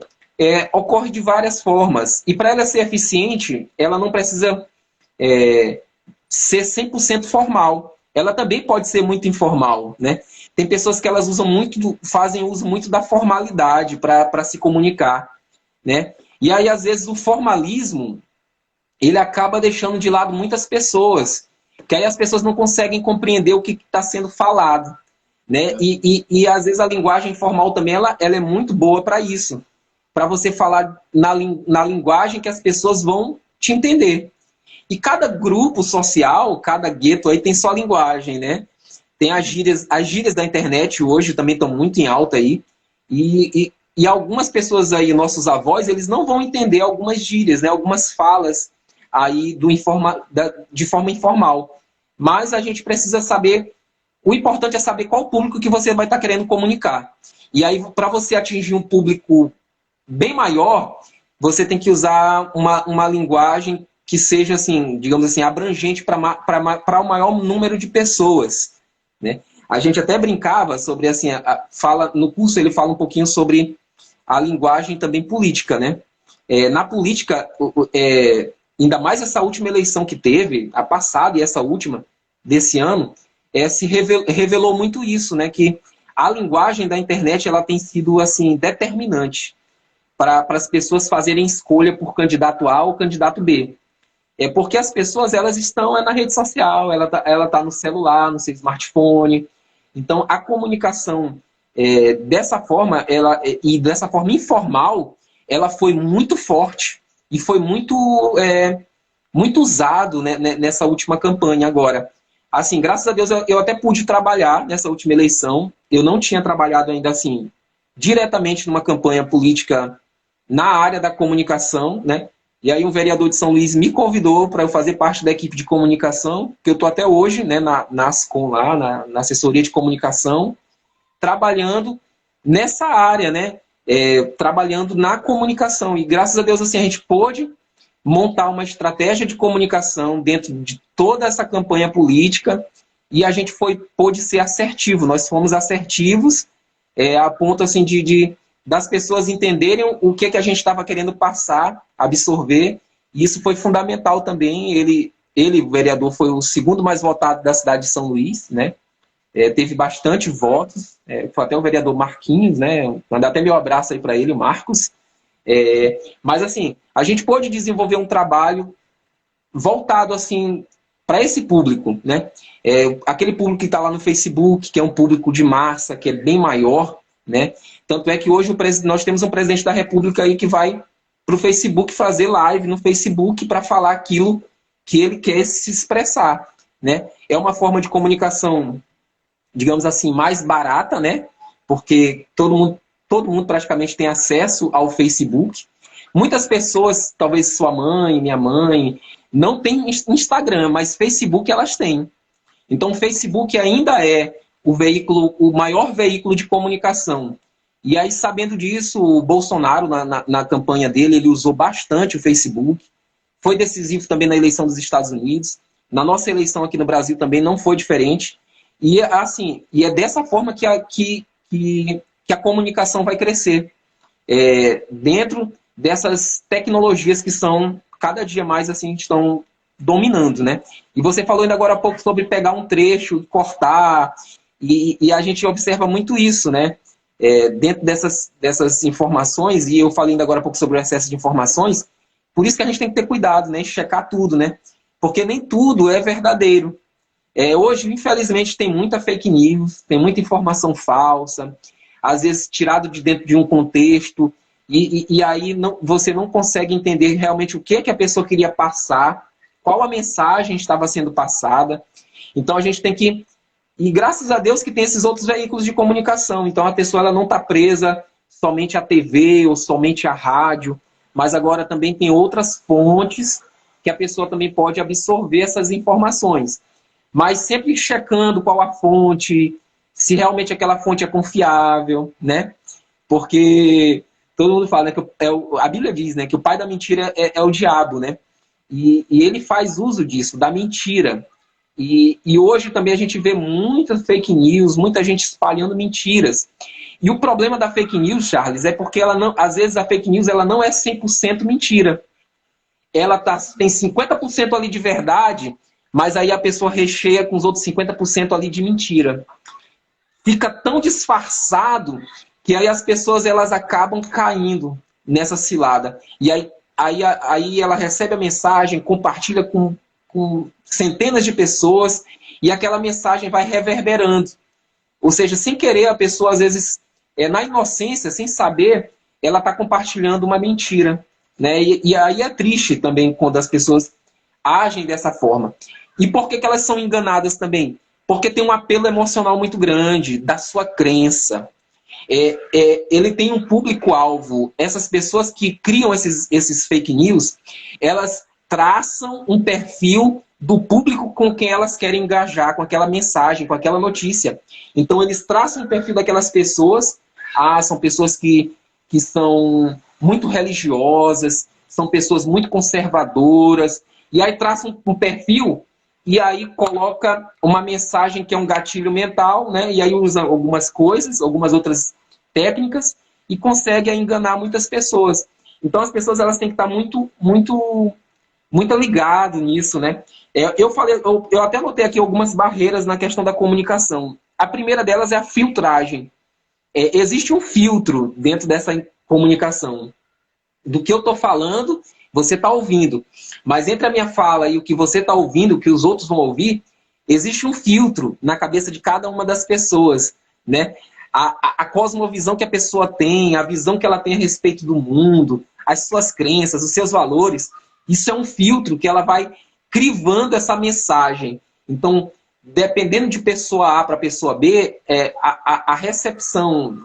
ocorre de várias formas. E para ela ser eficiente, ela não precisa ser 100% formal. Ela também pode ser muito informal, né? Tem pessoas que elas fazem uso muito da formalidade para se comunicar, né? E aí, às vezes, o formalismo, ele acaba deixando de lado muitas pessoas, que aí as pessoas não conseguem compreender o que está sendo falado, né? E às vezes a linguagem formal também ela é muito boa para isso, para você falar na linguagem que as pessoas vão te entender. E cada grupo social, cada gueto aí tem sua linguagem, né? Tem as gírias da internet hoje também estão muito em alta aí. E algumas pessoas aí, nossos avós, eles não vão entender algumas gírias, né? Algumas falas aí de forma informal. Mas a gente precisa saber, o importante é saber qual público que você vai estar querendo comunicar. E aí, para você atingir um público bem maior, você tem que usar uma linguagem que seja, assim, digamos assim, abrangente para o maior número de pessoas, né? A gente até brincava sobre, assim, no curso ele fala um pouquinho sobre a linguagem também política, né? Na política, ainda mais essa última eleição que teve, a passada e essa última desse ano, se revelou muito isso, né? Que a linguagem da internet ela tem sido, assim, determinante para as pessoas fazerem escolha por candidato A ou candidato B. Porque as pessoas elas estão na rede social, ela tá no celular, no seu smartphone. Então, a comunicação dessa forma, e dessa forma informal, ela foi muito forte e foi muito usado, né, nessa última campanha agora. Assim, graças a Deus, eu até pude trabalhar nessa última eleição. Eu não tinha trabalhado ainda assim diretamente numa campanha política na área da comunicação, né? E aí um vereador de São Luís me convidou para eu fazer parte da equipe de comunicação, que eu estou até hoje, né, na Ascom, lá, na assessoria de comunicação, trabalhando nessa área, né? Trabalhando na comunicação. E graças a Deus assim, a gente pôde montar uma estratégia de comunicação dentro de toda essa campanha política e a gente pôde ser assertivo. Nós fomos assertivos a ponto assim, das pessoas entenderem o que a gente estava querendo passar, absorver, e isso foi fundamental também. Ele, o vereador, foi o segundo mais votado da cidade de São Luís, né? Teve bastante votos, foi até o vereador Marquinhos, né? Mandar até meu abraço aí para ele, o Marcos. Mas assim, a gente pôde desenvolver um trabalho voltado assim para esse público, né? Aquele público que está lá no Facebook, que é um público de massa, que é bem maior, né? Tanto é que hoje nós temos um presidente da República aí que vai para o Facebook fazer live no Facebook para falar aquilo que ele quer se expressar, né? É uma forma de comunicação, digamos assim, mais barata, né? Porque todo mundo praticamente tem acesso ao Facebook. Muitas pessoas, talvez sua mãe, minha mãe, não tem Instagram, mas Facebook elas têm. Então o Facebook ainda é o maior veículo de comunicação. E aí, sabendo disso, o Bolsonaro, na campanha dele, ele usou bastante o Facebook. Foi decisivo também na eleição dos Estados Unidos. Na nossa eleição aqui no Brasil também não foi diferente. E assim, é dessa forma que a comunicação vai crescer. Dentro dessas tecnologias que são, cada dia mais, assim, estão dominando, né? E você falou ainda agora há pouco sobre pegar um trecho, cortar, e a gente observa muito isso, né? Dentro dessas informações, e eu falei ainda agora há pouco sobre o excesso de informações, por isso que a gente tem que ter cuidado, né? Checar tudo, né? Porque nem tudo é verdadeiro. Hoje, infelizmente, tem muita fake news, tem muita informação falsa, às vezes tirado de dentro de um contexto, e aí você não consegue entender realmente o que a pessoa queria passar, qual a mensagem estava sendo passada. Então a gente tem que... E graças a Deus que tem esses outros veículos de comunicação. Então a pessoa ela não está presa somente à TV ou somente à rádio, mas agora também tem outras fontes que a pessoa também pode absorver essas informações. Mas sempre checando qual a fonte, se realmente aquela fonte é confiável, né? Porque todo mundo fala, né, que a Bíblia diz, né, que o pai da mentira é o diabo, né? E ele faz uso disso, da mentira. E hoje também a gente vê muitas fake news, muita gente espalhando mentiras. E o problema da fake news, Charles, é porque ela não, às vezes a fake news ela não é 100% mentira. Ela tem 50% ali de verdade, mas aí a pessoa recheia com os outros 50% ali de mentira. Fica tão disfarçado que aí as pessoas elas acabam caindo nessa cilada. E aí ela recebe a mensagem, compartilha com centenas de pessoas e aquela mensagem vai reverberando. Ou seja, sem querer, a pessoa às vezes, na inocência, sem saber, ela está compartilhando uma mentira. Né? E aí é triste também quando as pessoas agem dessa forma. E por que elas são enganadas também? Porque tem um apelo emocional muito grande da sua crença. Ele tem um público-alvo. Essas pessoas que criam esses fake news, elas traçam um perfil do público com quem elas querem engajar, com aquela mensagem, com aquela notícia. Então, eles traçam um perfil daquelas pessoas. São pessoas que são muito religiosas, são pessoas muito conservadoras, e aí traçam um perfil e aí coloca uma mensagem que é um gatilho mental, né? E aí usa algumas coisas, algumas outras técnicas, e consegue enganar muitas pessoas. Então as pessoas elas têm que estar muito ligado nisso, né? Eu até notei aqui algumas barreiras na questão da comunicação. A primeira delas é a filtragem. Existe um filtro dentro dessa comunicação. Do que eu estou falando, você está ouvindo. Mas entre a minha fala e o que você está ouvindo, o que os outros vão ouvir, existe um filtro na cabeça de cada uma das pessoas. Né? A cosmovisão que a pessoa tem, a visão que ela tem a respeito do mundo, as suas crenças, os seus valores, isso é um filtro que ela vai crivando essa mensagem. Então, dependendo de pessoa A para pessoa B, a recepção,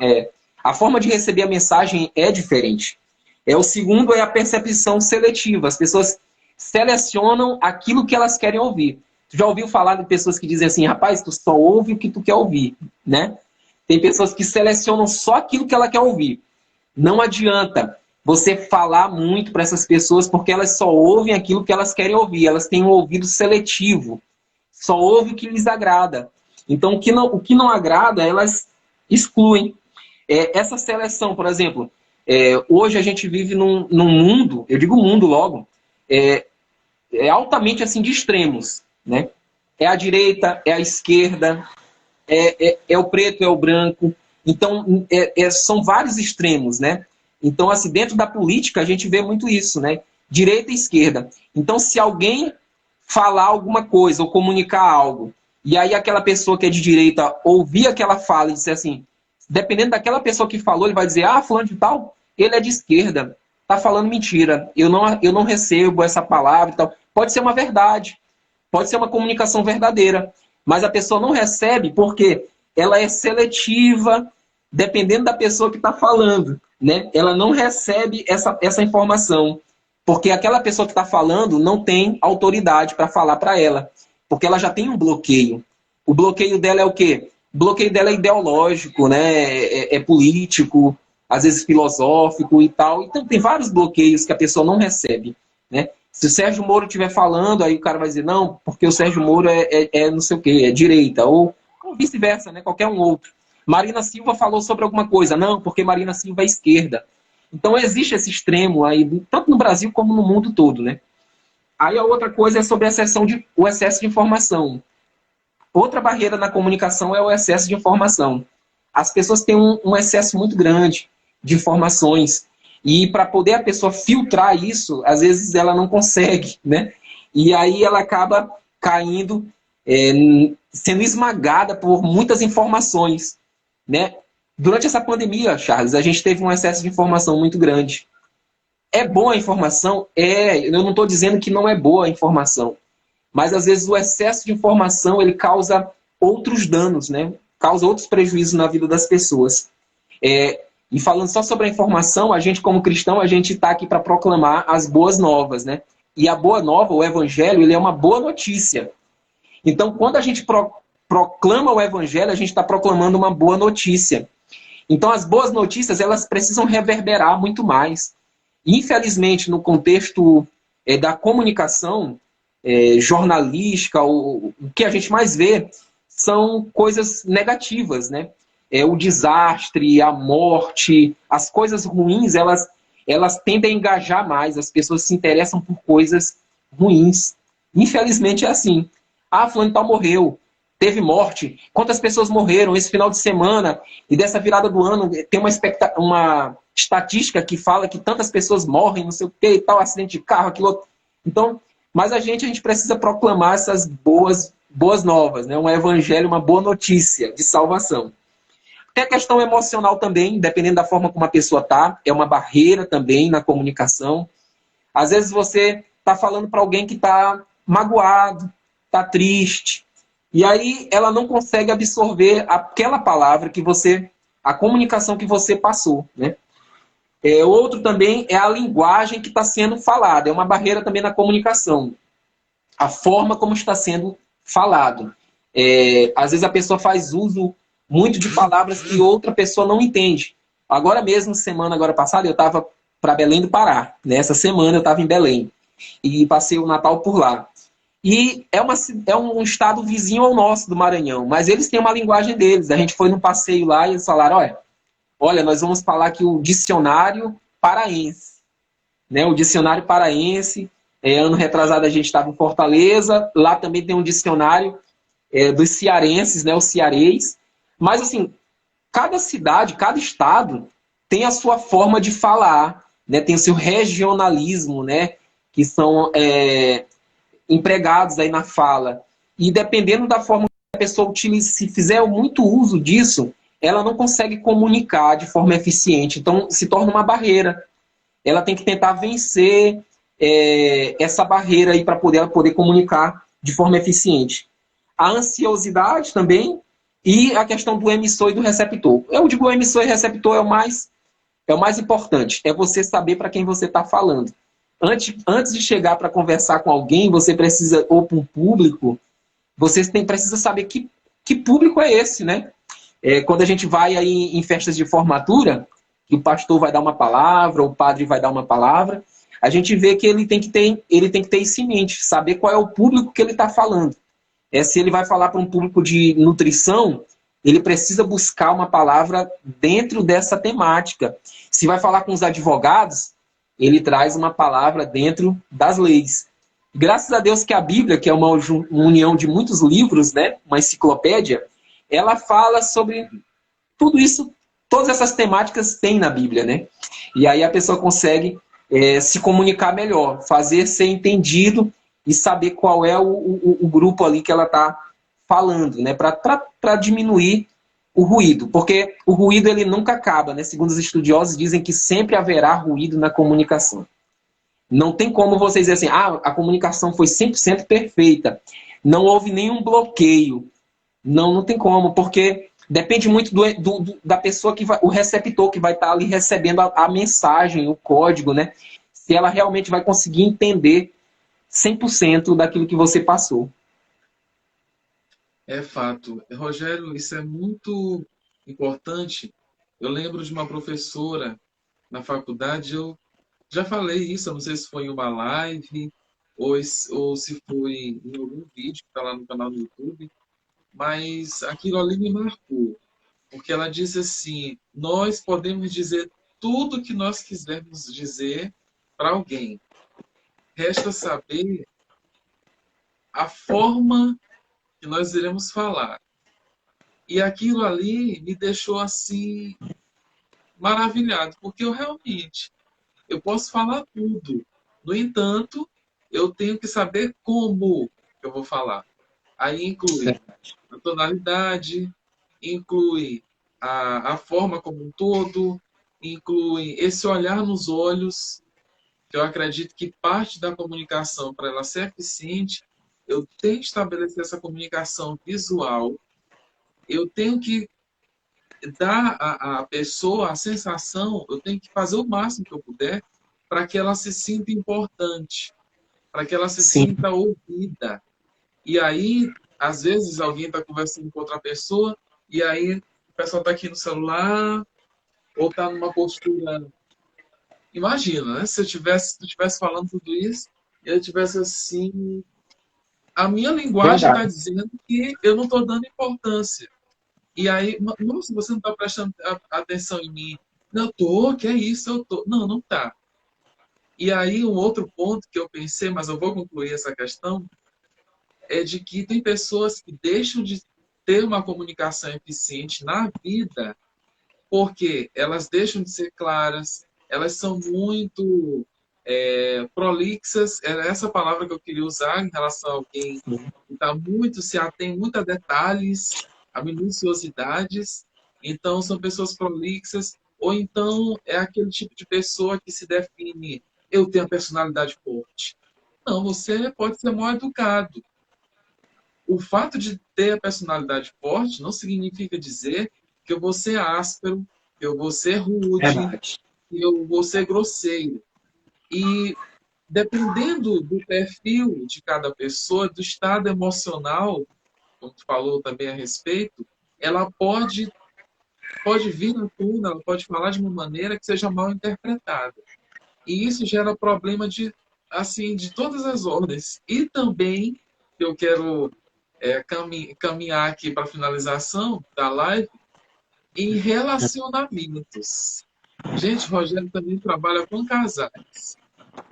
a forma de receber a mensagem é diferente. O segundo é a percepção seletiva. As pessoas selecionam aquilo que elas querem ouvir. Tu já ouviu falar de pessoas que dizem assim, rapaz, tu só ouve o que tu quer ouvir, né? Tem pessoas que selecionam só aquilo que ela quer ouvir. Não adianta você falar muito para essas pessoas porque elas só ouvem aquilo que elas querem ouvir. Elas têm um ouvido seletivo. Só ouvem o que lhes agrada. Então, o que não agrada, elas excluem. Essa seleção, por exemplo, hoje a gente vive num mundo, eu digo mundo logo, altamente assim de extremos. Né? É a direita, é a esquerda, é o preto, é o branco. Então, são vários extremos, né? Então, assim, dentro da política, a gente vê muito isso, né? Direita e esquerda. Então, se alguém falar alguma coisa ou comunicar algo, e aí aquela pessoa que é de direita ouvir aquela fala e dizer assim, dependendo daquela pessoa que falou, ele vai dizer, fulano de tal, ele é de esquerda, tá falando mentira, eu não recebo essa palavra e tal. Pode ser uma verdade, pode ser uma comunicação verdadeira, mas a pessoa não recebe porque ela é seletiva, dependendo da pessoa que está falando. Né? Ela não recebe essa informação, porque aquela pessoa que está falando não tem autoridade para falar para ela, porque ela já tem um bloqueio. O bloqueio dela é o quê? O bloqueio dela é ideológico, né? É político, às vezes filosófico e tal. Então tem vários bloqueios que a pessoa não recebe. Né? Se o Sérgio Moro estiver falando, aí o cara vai dizer, não, porque o Sérgio Moro é não sei o quê, é direita, ou vice-versa, né? Qualquer um outro. Marina Silva falou sobre alguma coisa. Não, porque Marina Silva é esquerda. Então existe esse extremo aí, tanto no Brasil como no mundo todo, né? Aí a outra coisa é sobre o excesso de informação. Outra barreira na comunicação é o excesso de informação. As pessoas têm um excesso muito grande de informações. E para poder a pessoa filtrar isso, às vezes ela não consegue, né? E aí ela acaba caindo, sendo esmagada por muitas informações. Né? Durante essa pandemia, Charles, a gente teve um excesso de informação muito grande. É boa a informação? Eu não estou dizendo que não é boa a informação. Mas, às vezes, o excesso de informação ele causa outros danos, né? Causa outros prejuízos na vida das pessoas. E falando só sobre a informação, a gente, como cristão, a gente está aqui para proclamar as boas novas. Né? E a boa nova, o evangelho, ele é uma boa notícia. Então, quando a gente proclama o evangelho, a gente está proclamando uma boa notícia. Então, as boas notícias, elas precisam reverberar muito mais. Infelizmente, no contexto da comunicação jornalística, o que a gente mais vê são coisas negativas, né? o desastre, a morte, as coisas ruins, elas tendem a engajar mais, as pessoas se interessam por coisas ruins. Infelizmente é assim. Ah, fulano de tal morreu, teve morte. Quantas pessoas morreram esse final de semana? E dessa virada do ano, tem uma estatística que fala que tantas pessoas morrem, não sei o que, e tal, acidente de carro, aquilo outro. Então, mas a gente precisa proclamar essas boas novas, né? Um evangelho, uma boa notícia de salvação. Tem a questão emocional também, dependendo da forma como a pessoa está, é uma barreira também na comunicação. Às vezes você está falando para alguém que está magoado, está triste, e aí ela não consegue absorver aquela palavra que você, a comunicação que você passou, né? Outro também é a linguagem que está sendo falada, é uma barreira também na comunicação. A forma como está sendo falado. Às vezes a pessoa faz uso muito de palavras que outra pessoa não entende. Agora mesmo, semana agora passada, eu estava para Belém do Pará. Nessa semana eu estava em Belém. E passei o Natal por lá. E é um estado vizinho ao nosso, do Maranhão. Mas eles têm uma linguagem deles. A gente foi num passeio lá e eles falaram, olha, nós vamos falar aqui o dicionário paraense. Né? O dicionário paraense. Ano retrasado a gente estava em Fortaleza. Lá também tem um dicionário dos cearenses, né? O cearês. Mas, assim, cada cidade, cada estado tem a sua forma de falar, né? Tem o seu regionalismo, né? Que são empregados aí na fala. E dependendo da forma que a pessoa utiliza, se fizer muito uso disso, ela não consegue comunicar de forma eficiente. Então, se torna uma barreira. Ela tem que tentar vencer essa barreira aí para poder comunicar de forma eficiente. A ansiosidade também e a questão do emissor e do receptor. Eu digo o emissor e receptor é o mais importante. É você saber para quem você está falando. Antes de chegar para conversar com alguém, você precisa, ou para um público, precisa saber que público é esse, né? Quando a gente vai aí em festas de formatura, que o pastor vai dar uma palavra, o padre vai dar uma palavra, a gente vê que ele tem que ter isso em mente, saber qual é o público que ele está falando. Se ele vai falar para um público de nutrição, ele precisa buscar uma palavra dentro dessa temática. Se vai falar com os advogados, ele traz uma palavra dentro das leis. Graças a Deus que a Bíblia, que é uma união de muitos livros, né, uma enciclopédia, ela fala sobre tudo isso, todas essas temáticas tem na Bíblia, né? E aí a pessoa consegue se comunicar melhor, fazer ser entendido e saber qual é o grupo ali que ela está falando, né? Para diminuir o ruído. Porque o ruído ele nunca acaba, né? Segundo os estudiosos, dizem que sempre haverá ruído na comunicação. Não tem como vocês dizer assim, a comunicação foi 100% perfeita. Não houve nenhum bloqueio. Não tem como, porque depende muito da pessoa o receptor que vai estar ali recebendo a mensagem, o código, né? Se ela realmente vai conseguir entender 100% daquilo que você passou. É fato. Rogério, isso é muito importante. Eu lembro de uma professora na faculdade, eu já falei isso, eu não sei se foi em uma live ou se foi em algum vídeo que está lá no canal do YouTube, mas aquilo ali me marcou, porque ela disse assim: nós podemos dizer tudo que nós quisermos dizer para alguém, resta saber a forma que nós iremos falar. E aquilo ali me deixou assim maravilhado, porque eu posso falar tudo. No entanto, eu tenho que saber como eu vou falar. Aí inclui a tonalidade, inclui a forma como um todo, inclui esse olhar nos olhos, que eu acredito que parte da comunicação, para ela ser eficiente, eu tenho que estabelecer essa comunicação visual, eu tenho que dar à pessoa a sensação, eu tenho que fazer o máximo que eu puder para que ela se sinta importante, para que ela se Sim. sinta ouvida. E aí, às vezes, alguém está conversando com outra pessoa, e aí o pessoal está aqui no celular, ou está numa postura. Imagina, né? Se eu estivesse falando tudo isso, e eu tivesse assim. A minha linguagem está Verdade. dizendo que eu não estou dando importância. E aí, nossa, você não está prestando atenção em mim. Não, eu tô, que é isso, eu tô. Não, não tá. E aí, um outro ponto que eu pensei, mas eu vou concluir essa questão, é de que tem pessoas que deixam de ter uma comunicação eficiente na vida porque elas deixam de ser claras, elas são muito prolixas, era essa palavra que eu queria usar em relação a alguém que tá muito, se atém muito a detalhes, a minuciosidades, então são pessoas prolixas, ou então é aquele tipo de pessoa que se define, eu tenho a personalidade forte. Não, você pode ser mal educado, o fato de ter a personalidade forte não significa dizer que eu vou ser áspero, que eu vou ser rude, Verdade. que eu vou ser grosseiro. E dependendo do perfil de cada pessoa, do estado emocional, como tu falou também a respeito, ela pode vir na tona, ela pode falar de uma maneira que seja mal interpretada. E isso gera problema de assim de todas as ordens. E também eu quero caminhar aqui para a finalização da live em relacionamentos. Gente, Rogério também trabalha com casais.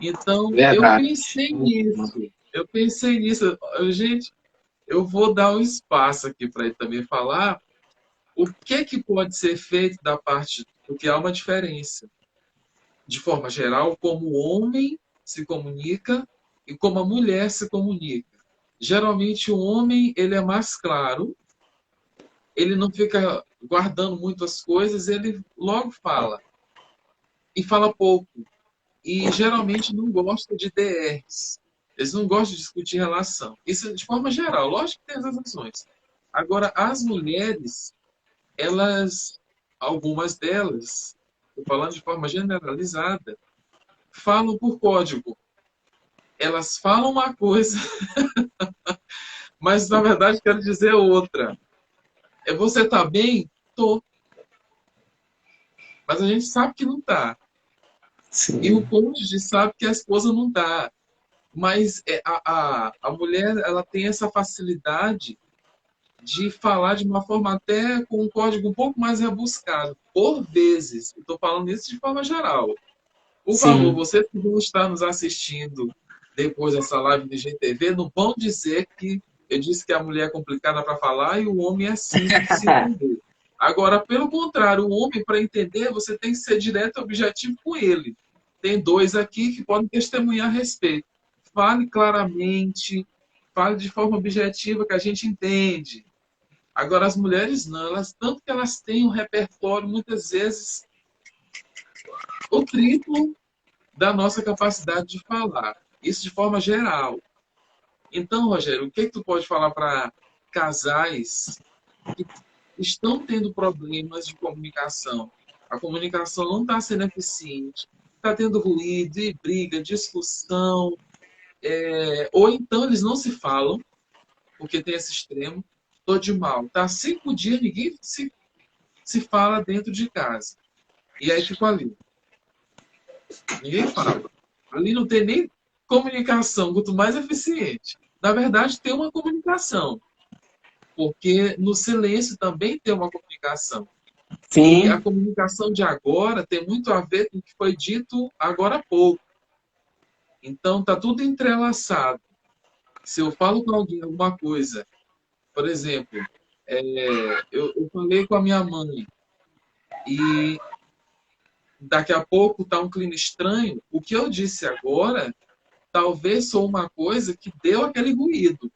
Então, eu Verdade. pensei nisso. Eu pensei nisso. Gente, eu vou dar um espaço aqui para ele também falar o que pode ser feito da parte, porque há uma diferença. De forma geral, como o homem se comunica e como a mulher se comunica. Geralmente, o homem ele é mais claro, ele não fica guardando muitas coisas, ele logo fala. E fala pouco. E geralmente não gosta de DRs. Eles não gostam de discutir relação. Isso de forma geral. Lógico que tem as exceções. Agora, as mulheres, elas, algumas delas, estou falando de forma generalizada, falam por código. Elas falam uma coisa, mas na verdade quero dizer outra. É você tá bem? Tô. Mas a gente sabe que não tá. E o Sim. cônjuge sabe que a esposa não tá. Mas a mulher ela tem essa facilidade de falar de uma forma até com um código um pouco mais rebuscado. Por vezes. Estou falando isso de forma geral. Por favor, Sim. vocês que vão estar nos assistindo depois dessa live do GTV, não vão dizer que eu disse que a mulher é complicada para falar e o homem é simples de se entender. Agora, pelo contrário, o homem, para entender, você tem que ser direto e objetivo com ele. Tem dois aqui que podem testemunhar a respeito. Fale claramente, fale de forma objetiva que a gente entende. Agora, as mulheres não, elas, tanto que elas têm um repertório, muitas vezes, o triplo da nossa capacidade de falar. Isso de forma geral. Então, Rogério, o que, que tu pode falar para casais que estão tendo problemas de comunicação? A comunicação não está sendo eficiente, está tendo ruído, e briga, discussão, ou então eles não se falam, porque tem esse extremo, tô de mal. Tá 5 dias, ninguém se fala dentro de casa. E aí fico ali. Ninguém fala. Ali não tem nem comunicação, quanto mais eficiente. Na verdade, tem uma comunicação, porque no silêncio também tem uma comunicação. E a Sim. comunicação de agora tem muito a ver com o que foi dito agora há pouco. Então, está tudo entrelaçado. Se eu falo com alguém alguma coisa, por exemplo, eu falei com a minha mãe e daqui a pouco está um clima estranho, o que eu disse agora talvez sou uma coisa que deu aquele ruído.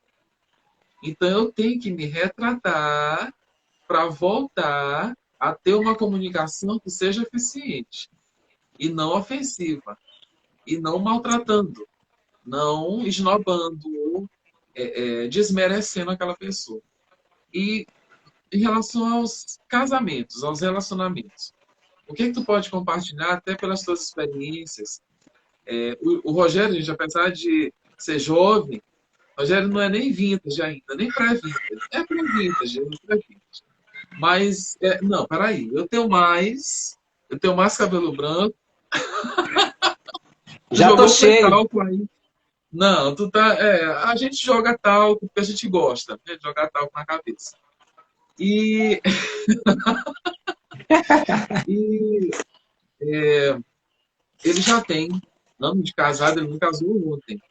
Então eu tenho que me retratar para voltar a ter uma comunicação que seja eficiente e não ofensiva e não maltratando, não esnobando ou desmerecendo aquela pessoa. E em relação aos casamentos, aos relacionamentos, o que tu pode compartilhar até pelas tuas experiências? O Rogério, gente, apesar de ser jovem, Rogério não é nem vintage ainda, nem pré-vintage. É pré-vintage, é pré-vintage. Mas, não, peraí, eu tenho mais cabelo branco, tu Já tô jogou foi cheio. talco aí. Não, a gente joga talco porque a gente gosta, né, de jogar talco na cabeça. E, e ele já tem ano de casado, ele não casou ontem.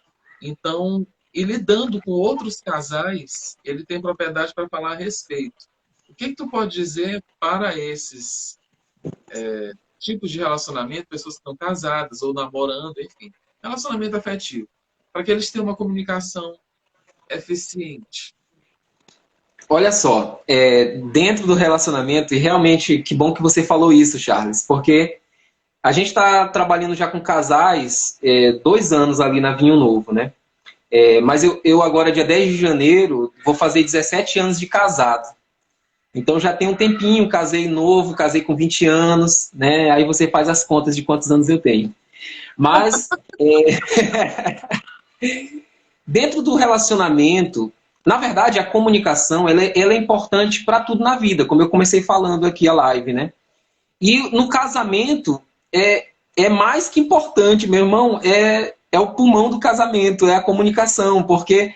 Então, e lidando com outros casais, ele tem propriedade para falar a respeito. O que tu pode dizer para esses tipos de relacionamento, pessoas que estão casadas ou namorando, enfim, relacionamento afetivo, para que eles tenham uma comunicação eficiente? Olha só, dentro do relacionamento, e realmente que bom que você falou isso, Charles, porque a gente está trabalhando já com casais 2 anos ali na Vinho Novo, né? Mas eu agora, dia 10 de janeiro, vou fazer 17 anos de casado. Então já tem um tempinho, casei novo, casei com 20 anos, né? Aí você faz as contas de quantos anos eu tenho. Mas dentro do relacionamento, na verdade, a comunicação ela é importante para tudo na vida, como eu comecei falando aqui a live, né? E no casamento é mais que importante, meu irmão, é o pulmão do casamento, é a comunicação, porque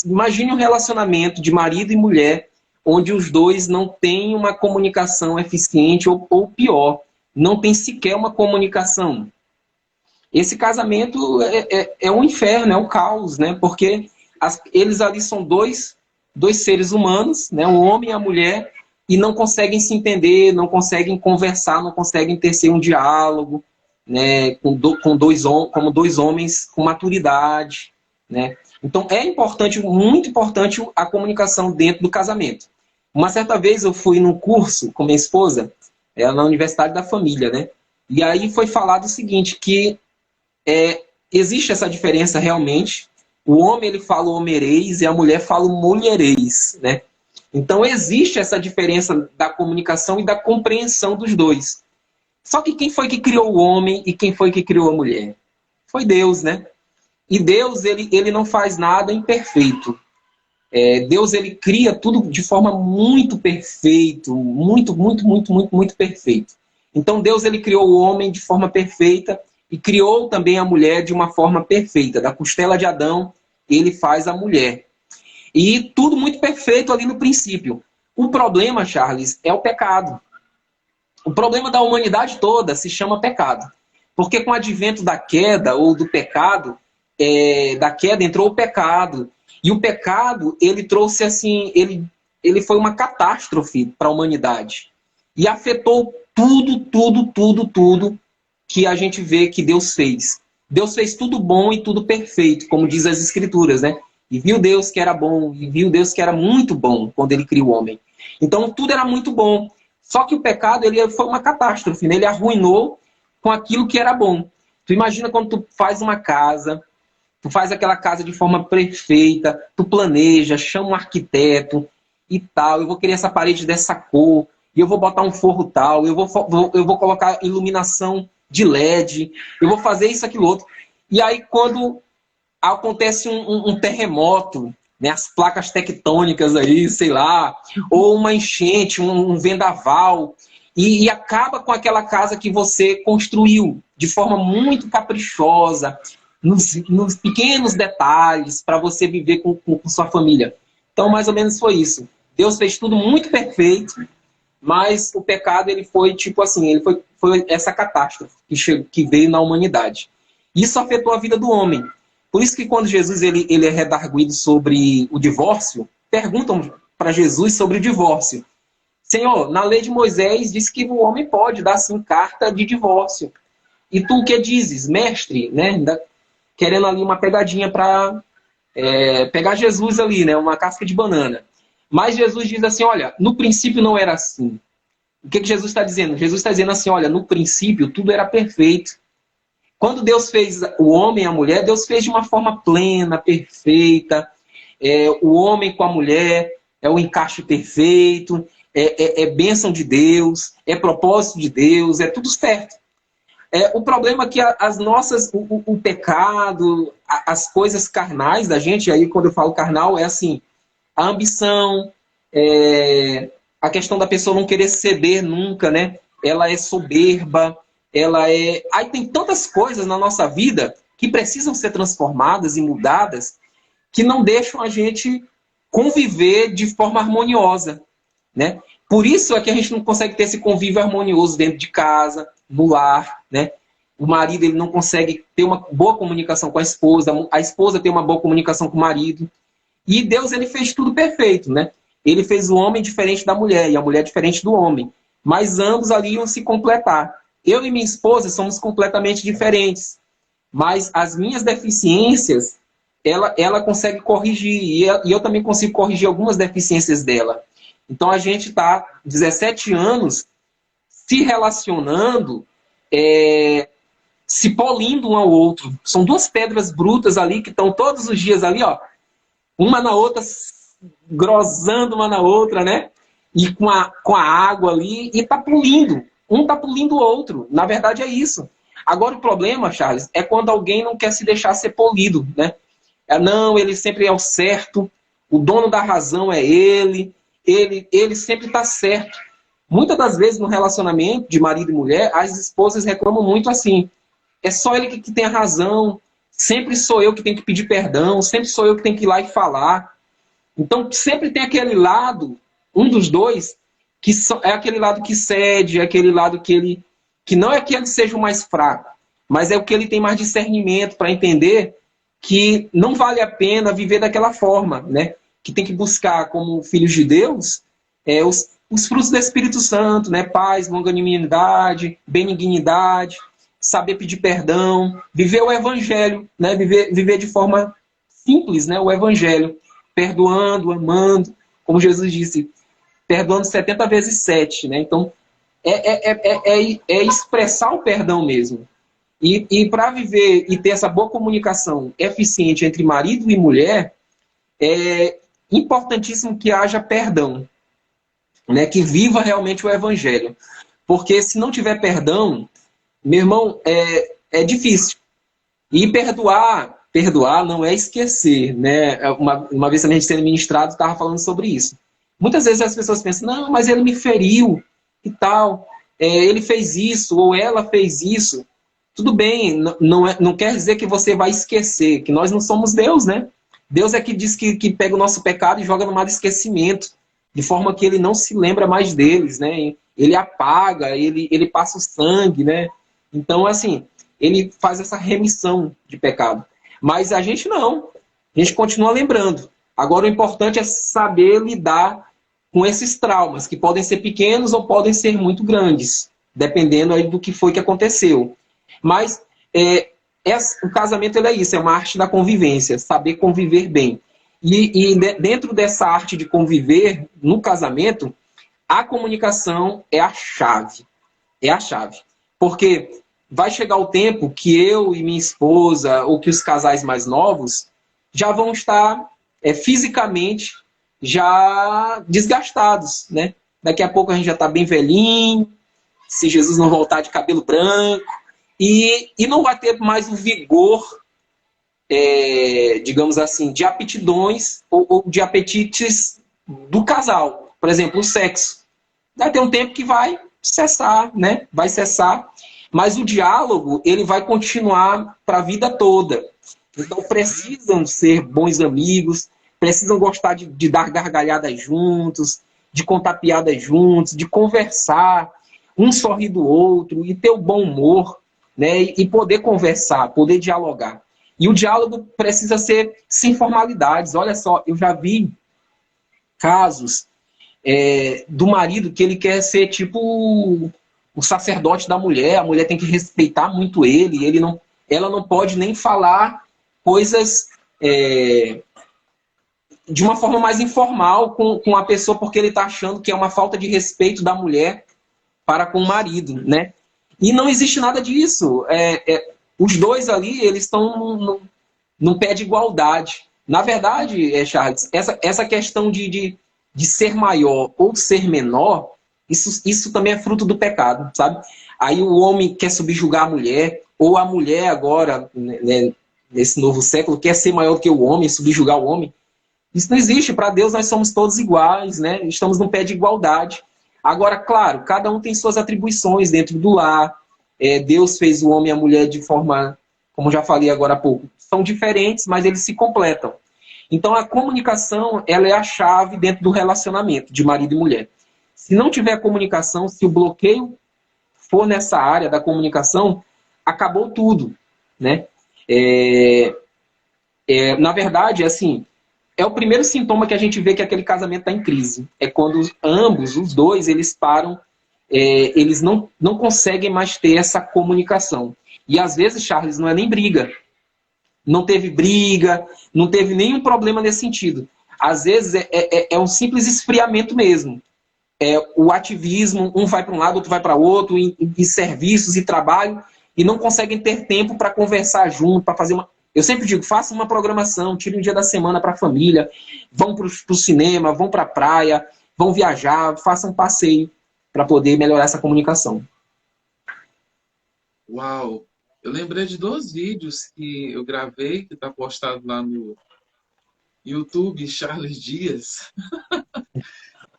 imagine um relacionamento de marido e mulher onde os dois não têm uma comunicação eficiente ou pior, não tem sequer uma comunicação. Esse casamento é um inferno, é um caos, né? Porque eles ali são dois seres humanos, né? O homem e a mulher, e não conseguem se entender, não conseguem conversar, não conseguem ter um diálogo, né? Como dois homens com maturidade, né? Então é importante, muito importante, a comunicação dentro do casamento. Uma certa vez eu fui num curso com minha esposa, na Universidade da Família, né? E aí foi falado o seguinte, que existe essa diferença realmente. O homem ele fala homereis e a mulher fala mulhereis, né? Então existe essa diferença da comunicação e da compreensão dos dois. Só que quem foi que criou o homem e quem foi que criou a mulher? Foi Deus, né? E Deus ele não faz nada imperfeito. Deus ele cria tudo de forma muito perfeita, muito perfeito. Então Deus ele criou o homem de forma perfeita e criou também a mulher de uma forma perfeita. Da costela de Adão, ele faz a mulher. E tudo muito perfeito ali no princípio. O problema, Charles, é o pecado. O problema da humanidade toda se chama pecado. Porque com o advento da queda ou do pecado, da queda entrou o pecado. E o pecado, ele trouxe assim, ele foi uma catástrofe para a humanidade. E afetou tudo que a gente vê que Deus fez. Deus fez tudo bom e tudo perfeito, como diz as Escrituras, né? E viu Deus que era bom, e viu Deus que era muito bom quando ele criou o homem. Então tudo era muito bom. Só que o pecado ele foi uma catástrofe, né? Ele arruinou com aquilo que era bom. Tu imagina quando tu faz uma casa, tu faz aquela casa de forma perfeita, tu planeja, chama um arquiteto e tal, eu vou querer essa parede dessa cor, e eu vou botar um forro tal, eu vou colocar iluminação de LED, eu vou fazer isso, aquilo, outro. E aí quando acontece um terremoto, né, as placas tectônicas aí, sei lá, ou uma enchente, um vendaval, e acaba com aquela casa que você construiu de forma muito caprichosa, nos pequenos detalhes, para você viver com sua família. Então, mais ou menos foi isso. Deus fez tudo muito perfeito, mas o pecado ele foi tipo assim, ele foi essa catástrofe que veio na humanidade. Isso afetou a vida do homem. Por isso que quando Jesus ele é redarguido sobre o divórcio, perguntam para Jesus sobre o divórcio. Senhor, na lei de Moisés diz que o homem pode dar assim carta de divórcio. E tu o que dizes, mestre, né? Querendo ali uma pegadinha para pegar Jesus ali, né? Uma casca de banana. Mas Jesus diz assim, olha, no princípio não era assim. O que Jesus está dizendo? Jesus está dizendo assim, olha, no princípio tudo era perfeito. Quando Deus fez o homem e a mulher, Deus fez de uma forma plena, perfeita. O homem com a mulher é o encaixe perfeito, é bênção de Deus, é propósito de Deus, é tudo certo. O problema é que o pecado, as coisas carnais da gente, aí quando eu falo carnal, é assim, a ambição, a questão da pessoa não querer ceder nunca, né? Ela é soberba, Aí tem tantas coisas na nossa vida que precisam ser transformadas e mudadas que não deixam a gente conviver de forma harmoniosa. né? Por isso é que a gente não consegue ter esse convívio harmonioso dentro de casa, no lar, né? O marido ele não consegue ter uma boa comunicação com a esposa tem uma boa comunicação com o marido. E Deus ele fez tudo perfeito, né? Ele fez o homem diferente da mulher e a mulher diferente do homem. Mas ambos ali iam se completar. Eu e minha esposa somos completamente diferentes. Mas as minhas deficiências, ela consegue corrigir. E eu também consigo corrigir algumas deficiências dela. Então a gente está 17 anos se relacionando, se polindo um ao outro. São duas pedras brutas ali que estão todos os dias ali, ó, uma na outra, grosando uma na outra, né? E com a água ali, e tá polindo. Um tá polindo o outro. Na verdade é isso. Agora o problema, Charles, é quando alguém não quer se deixar ser polido, né? Não, ele sempre é o certo, o dono da razão é ele sempre tá certo. Muitas das vezes no relacionamento de marido e mulher, as esposas reclamam muito assim. É só ele que tem a razão, sempre sou eu que tenho que pedir perdão, sempre sou eu que tenho que ir lá e falar. Então sempre tem aquele lado, um dos dois, que é aquele lado que cede, é aquele lado que não é que ele seja o mais fraco, mas é o que ele tem mais discernimento para entender que não vale a pena viver daquela forma, né? Que tem que buscar, como filhos de Deus, os frutos do Espírito Santo, né? Paz, longanimidade, benignidade, saber pedir perdão, viver o Evangelho, né? Viver de forma simples, né? O Evangelho, perdoando, amando, como Jesus disse, perdoando 70 vezes 7, né? Então, é expressar o perdão mesmo. E para viver e ter essa boa comunicação eficiente entre marido e mulher, é importantíssimo que haja perdão, né? Que viva realmente o Evangelho. Porque se não tiver perdão, meu irmão, é difícil. E perdoar não é esquecer, né? Uma vez também a gente sendo ministrado, estava falando sobre isso. Muitas vezes as pessoas pensam, não, mas ele me feriu e tal, ele fez isso, ou ela fez isso. Tudo bem, não quer dizer que você vai esquecer, que nós não somos Deus, né? Deus é que diz que pega o nosso pecado e joga no mar de esquecimento, de forma que ele não se lembra mais deles, né? Ele apaga, ele passa o sangue, né? Então, assim, ele faz essa remissão de pecado. Mas a gente não. A gente continua lembrando. Agora, o importante é saber lidar com esses traumas, que podem ser pequenos ou podem ser muito grandes, dependendo aí do que foi que aconteceu. Mas o casamento ele é isso, é uma arte da convivência, saber conviver bem. E dentro dessa arte de conviver no casamento, a comunicação é a chave. É a chave. Porque vai chegar o tempo que eu e minha esposa, ou que os casais mais novos, já vão estar fisicamente já desgastados, né? Daqui a pouco a gente já está bem velhinho, se Jesus não voltar de cabelo branco, e não vai ter mais o vigor, digamos assim, de aptidões ou de apetites do casal. Por exemplo, o sexo. Vai ter um tempo que vai cessar, né? Vai cessar. Mas o diálogo, ele vai continuar para a vida toda. Então, precisam ser bons amigos, precisam gostar de dar gargalhadas juntos, de contar piadas juntos, de conversar, um sorrir do outro, e ter o bom humor, né? E poder conversar, poder dialogar. E o diálogo precisa ser sem formalidades. Olha só, eu já vi casos do marido que ele quer ser tipo o sacerdote da mulher, a mulher tem que respeitar muito ele, ela não pode nem falar coisas de uma forma mais informal com a pessoa, porque ele está achando que é uma falta de respeito da mulher para com o marido, né? E não existe nada disso. Os dois ali, eles estão num pé de igualdade. Na verdade, Charles, essa questão de ser maior ou ser menor, isso também é fruto do pecado, sabe? Aí o homem quer subjugar a mulher, ou a mulher agora, né, nesse novo século, quer ser maior que o homem, subjugar o homem. Isso não existe. Para Deus nós somos todos iguais, né? Estamos num pé de igualdade. Agora, claro, cada um tem suas atribuições dentro do lar. Deus fez o homem e a mulher de forma, como já falei agora há pouco, são diferentes, mas eles se completam. Então a comunicação, ela é a chave dentro do relacionamento de marido e mulher. Se não tiver comunicação, se o bloqueio for nessa área da comunicação, acabou tudo, né? Na verdade, assim, é o primeiro sintoma que a gente vê que aquele casamento está em crise. É quando ambos, os dois, eles param, eles não conseguem mais ter essa comunicação. E às vezes, Charles, não é nem briga. Não teve briga, não teve nenhum problema nesse sentido. Às vezes é um simples esfriamento mesmo. O ativismo, um vai para um lado, outro vai para outro, em serviços e trabalho, e não conseguem ter tempo para conversar junto, para fazer uma... Eu sempre digo, faça uma programação, tire um dia da semana para a família, vão para o cinema, vão para a praia, vão viajar, façam um passeio para poder melhorar essa comunicação. Uau! Eu lembrei de 2 vídeos que eu gravei, que está postado lá no YouTube, Charles Dias.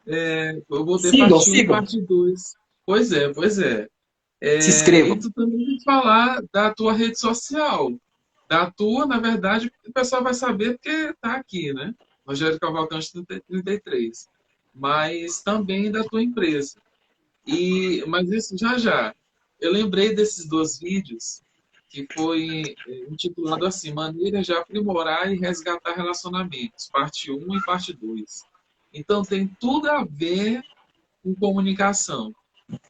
Eu vou ter Sigam, parte um e sigam, parte 2. Pois é, pois é. se E inscrevam. tu também tem que falar da tua rede social. Da tua, na verdade, o pessoal vai saber porque tá aqui, né? Rogério Cavalcante 33. Mas também da tua empresa. Mas isso já já. Eu lembrei desses 2 vídeos que foi intitulado assim, Maneiras de Aprimorar e Resgatar Relacionamentos, parte um e parte 2. Então tem tudo a ver com comunicação.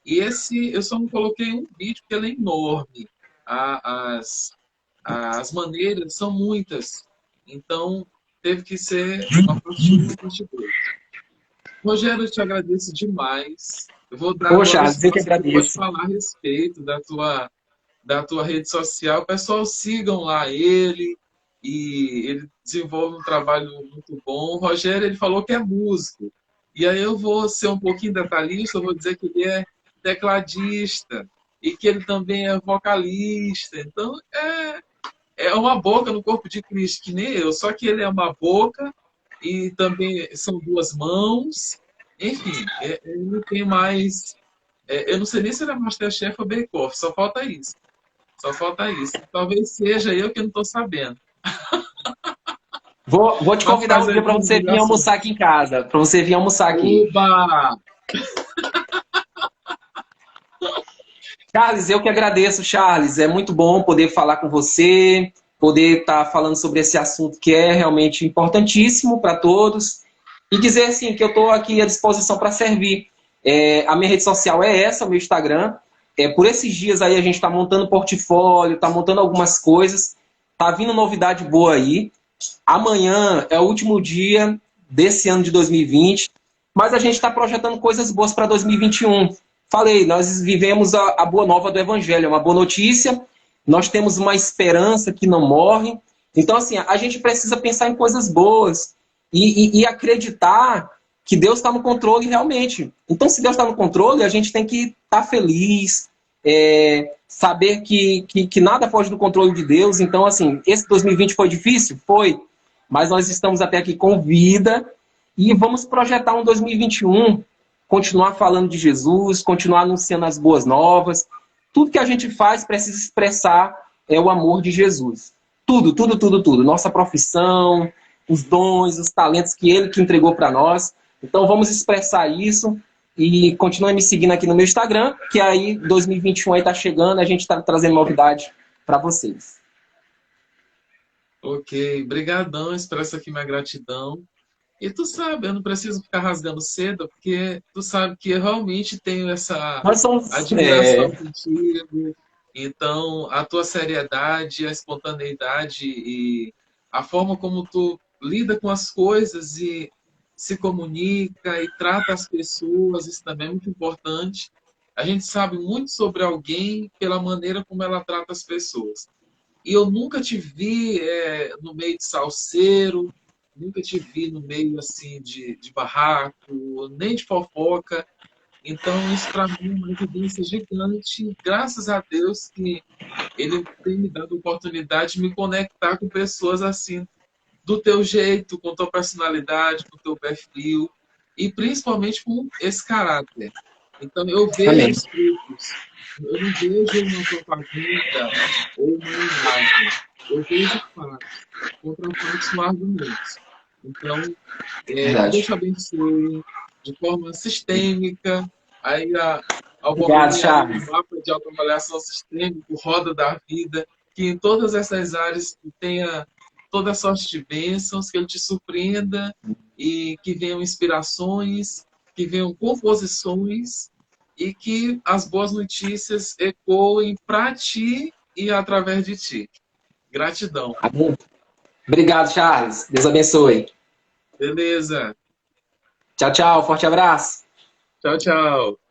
E esse, eu só não coloquei um vídeo porque ele é enorme. As maneiras são muitas. Então teve que ser uma parte um e uma parte 2. Rogério, eu te agradeço demais. Eu vou dar Ô, agora o Charles, eu que espaço que tu pode agradeço. falar a respeito da tua rede social. Pessoal, sigam lá ele e ele desenvolve um trabalho muito bom. O Rogério, ele falou que é músico. E aí eu vou ser um pouquinho detalhista, eu vou dizer que ele é tecladista e que ele também é vocalista. Então, é uma boca no corpo de Cristo, que nem eu, só que ele é uma boca e também são 2 mãos. Enfim, ele tem mais. Eu não sei nem se ele é Masterchef ou Bake Off, só falta isso. Só falta isso. Talvez seja eu que não estou sabendo. Vou te Mas convidar faz um aí dia a para você vir divulgação. almoçar aqui em casa, para você vir almoçar aqui. Oba! Charles, eu que agradeço, Charles. É muito bom poder falar com você, poder estar falando sobre esse assunto que é realmente importantíssimo para todos. E dizer assim que eu estou aqui à disposição para servir. A minha rede social é essa, o meu Instagram. Por esses dias aí a gente está montando portfólio, está montando algumas coisas. Tá vindo novidade boa aí. Amanhã é o último dia desse ano de 2020, mas a gente está projetando coisas boas para 2021. Falei, nós vivemos a boa nova do Evangelho, é uma boa notícia, nós temos uma esperança que não morre. Então, assim, a gente precisa pensar em coisas boas e acreditar que Deus está no controle realmente. Então, se Deus está no controle, a gente tem que estar feliz, saber que nada foge do controle de Deus. Então, assim, esse 2020 foi difícil? Foi. Mas nós estamos até aqui com vida e vamos projetar um 2021, continuar falando de Jesus, continuar anunciando as boas novas. Tudo que a gente faz precisa expressar o amor de Jesus. Tudo, tudo, tudo, tudo. Nossa profissão, os dons, os talentos que Ele que entregou para nós. Então vamos expressar isso e continue me seguindo aqui no meu Instagram, que aí 2021 aí tá chegando, a gente está trazendo novidade para vocês. Ok, brigadão, expresso aqui minha gratidão. E tu sabe, eu não preciso ficar rasgando seda, porque tu sabe que eu realmente tenho essa Nós somos. admiração contigo. Então, a tua seriedade, a espontaneidade e a forma como tu lida com as coisas e se comunica e trata as pessoas, isso também é muito importante. A gente sabe muito sobre alguém pela maneira como ela trata as pessoas. E eu nunca te vi no meio de salseiro, nunca te vi no meio assim de barraco, nem de fofoca. Então, isso para mim é uma evidência gigante. Graças a Deus que ele tem me dado a oportunidade de me conectar com pessoas assim, do teu jeito, com tua personalidade, com teu perfil, e principalmente com esse caráter. Então, eu vejo Amém. os frutos. Eu não vejo uma propaganda ou uma imagem. Eu vejo fatos. Contra fatos não há argumentos. Então, que Deus Verdade. te abençoe. de forma sistêmica. Aí a Obrigado, Albornozinha ali no Charles. mapa de autoavaliação sistêmica, Roda da Vida, que em todas essas áreas tenha toda sorte de bênçãos, que ele te surpreenda e que venham inspirações, que venham composições e que as boas notícias ecoem para ti e através de ti. Gratidão. Amém. Obrigado, Charles. Deus abençoe. Beleza. Tchau, tchau. Forte abraço. Tchau, tchau.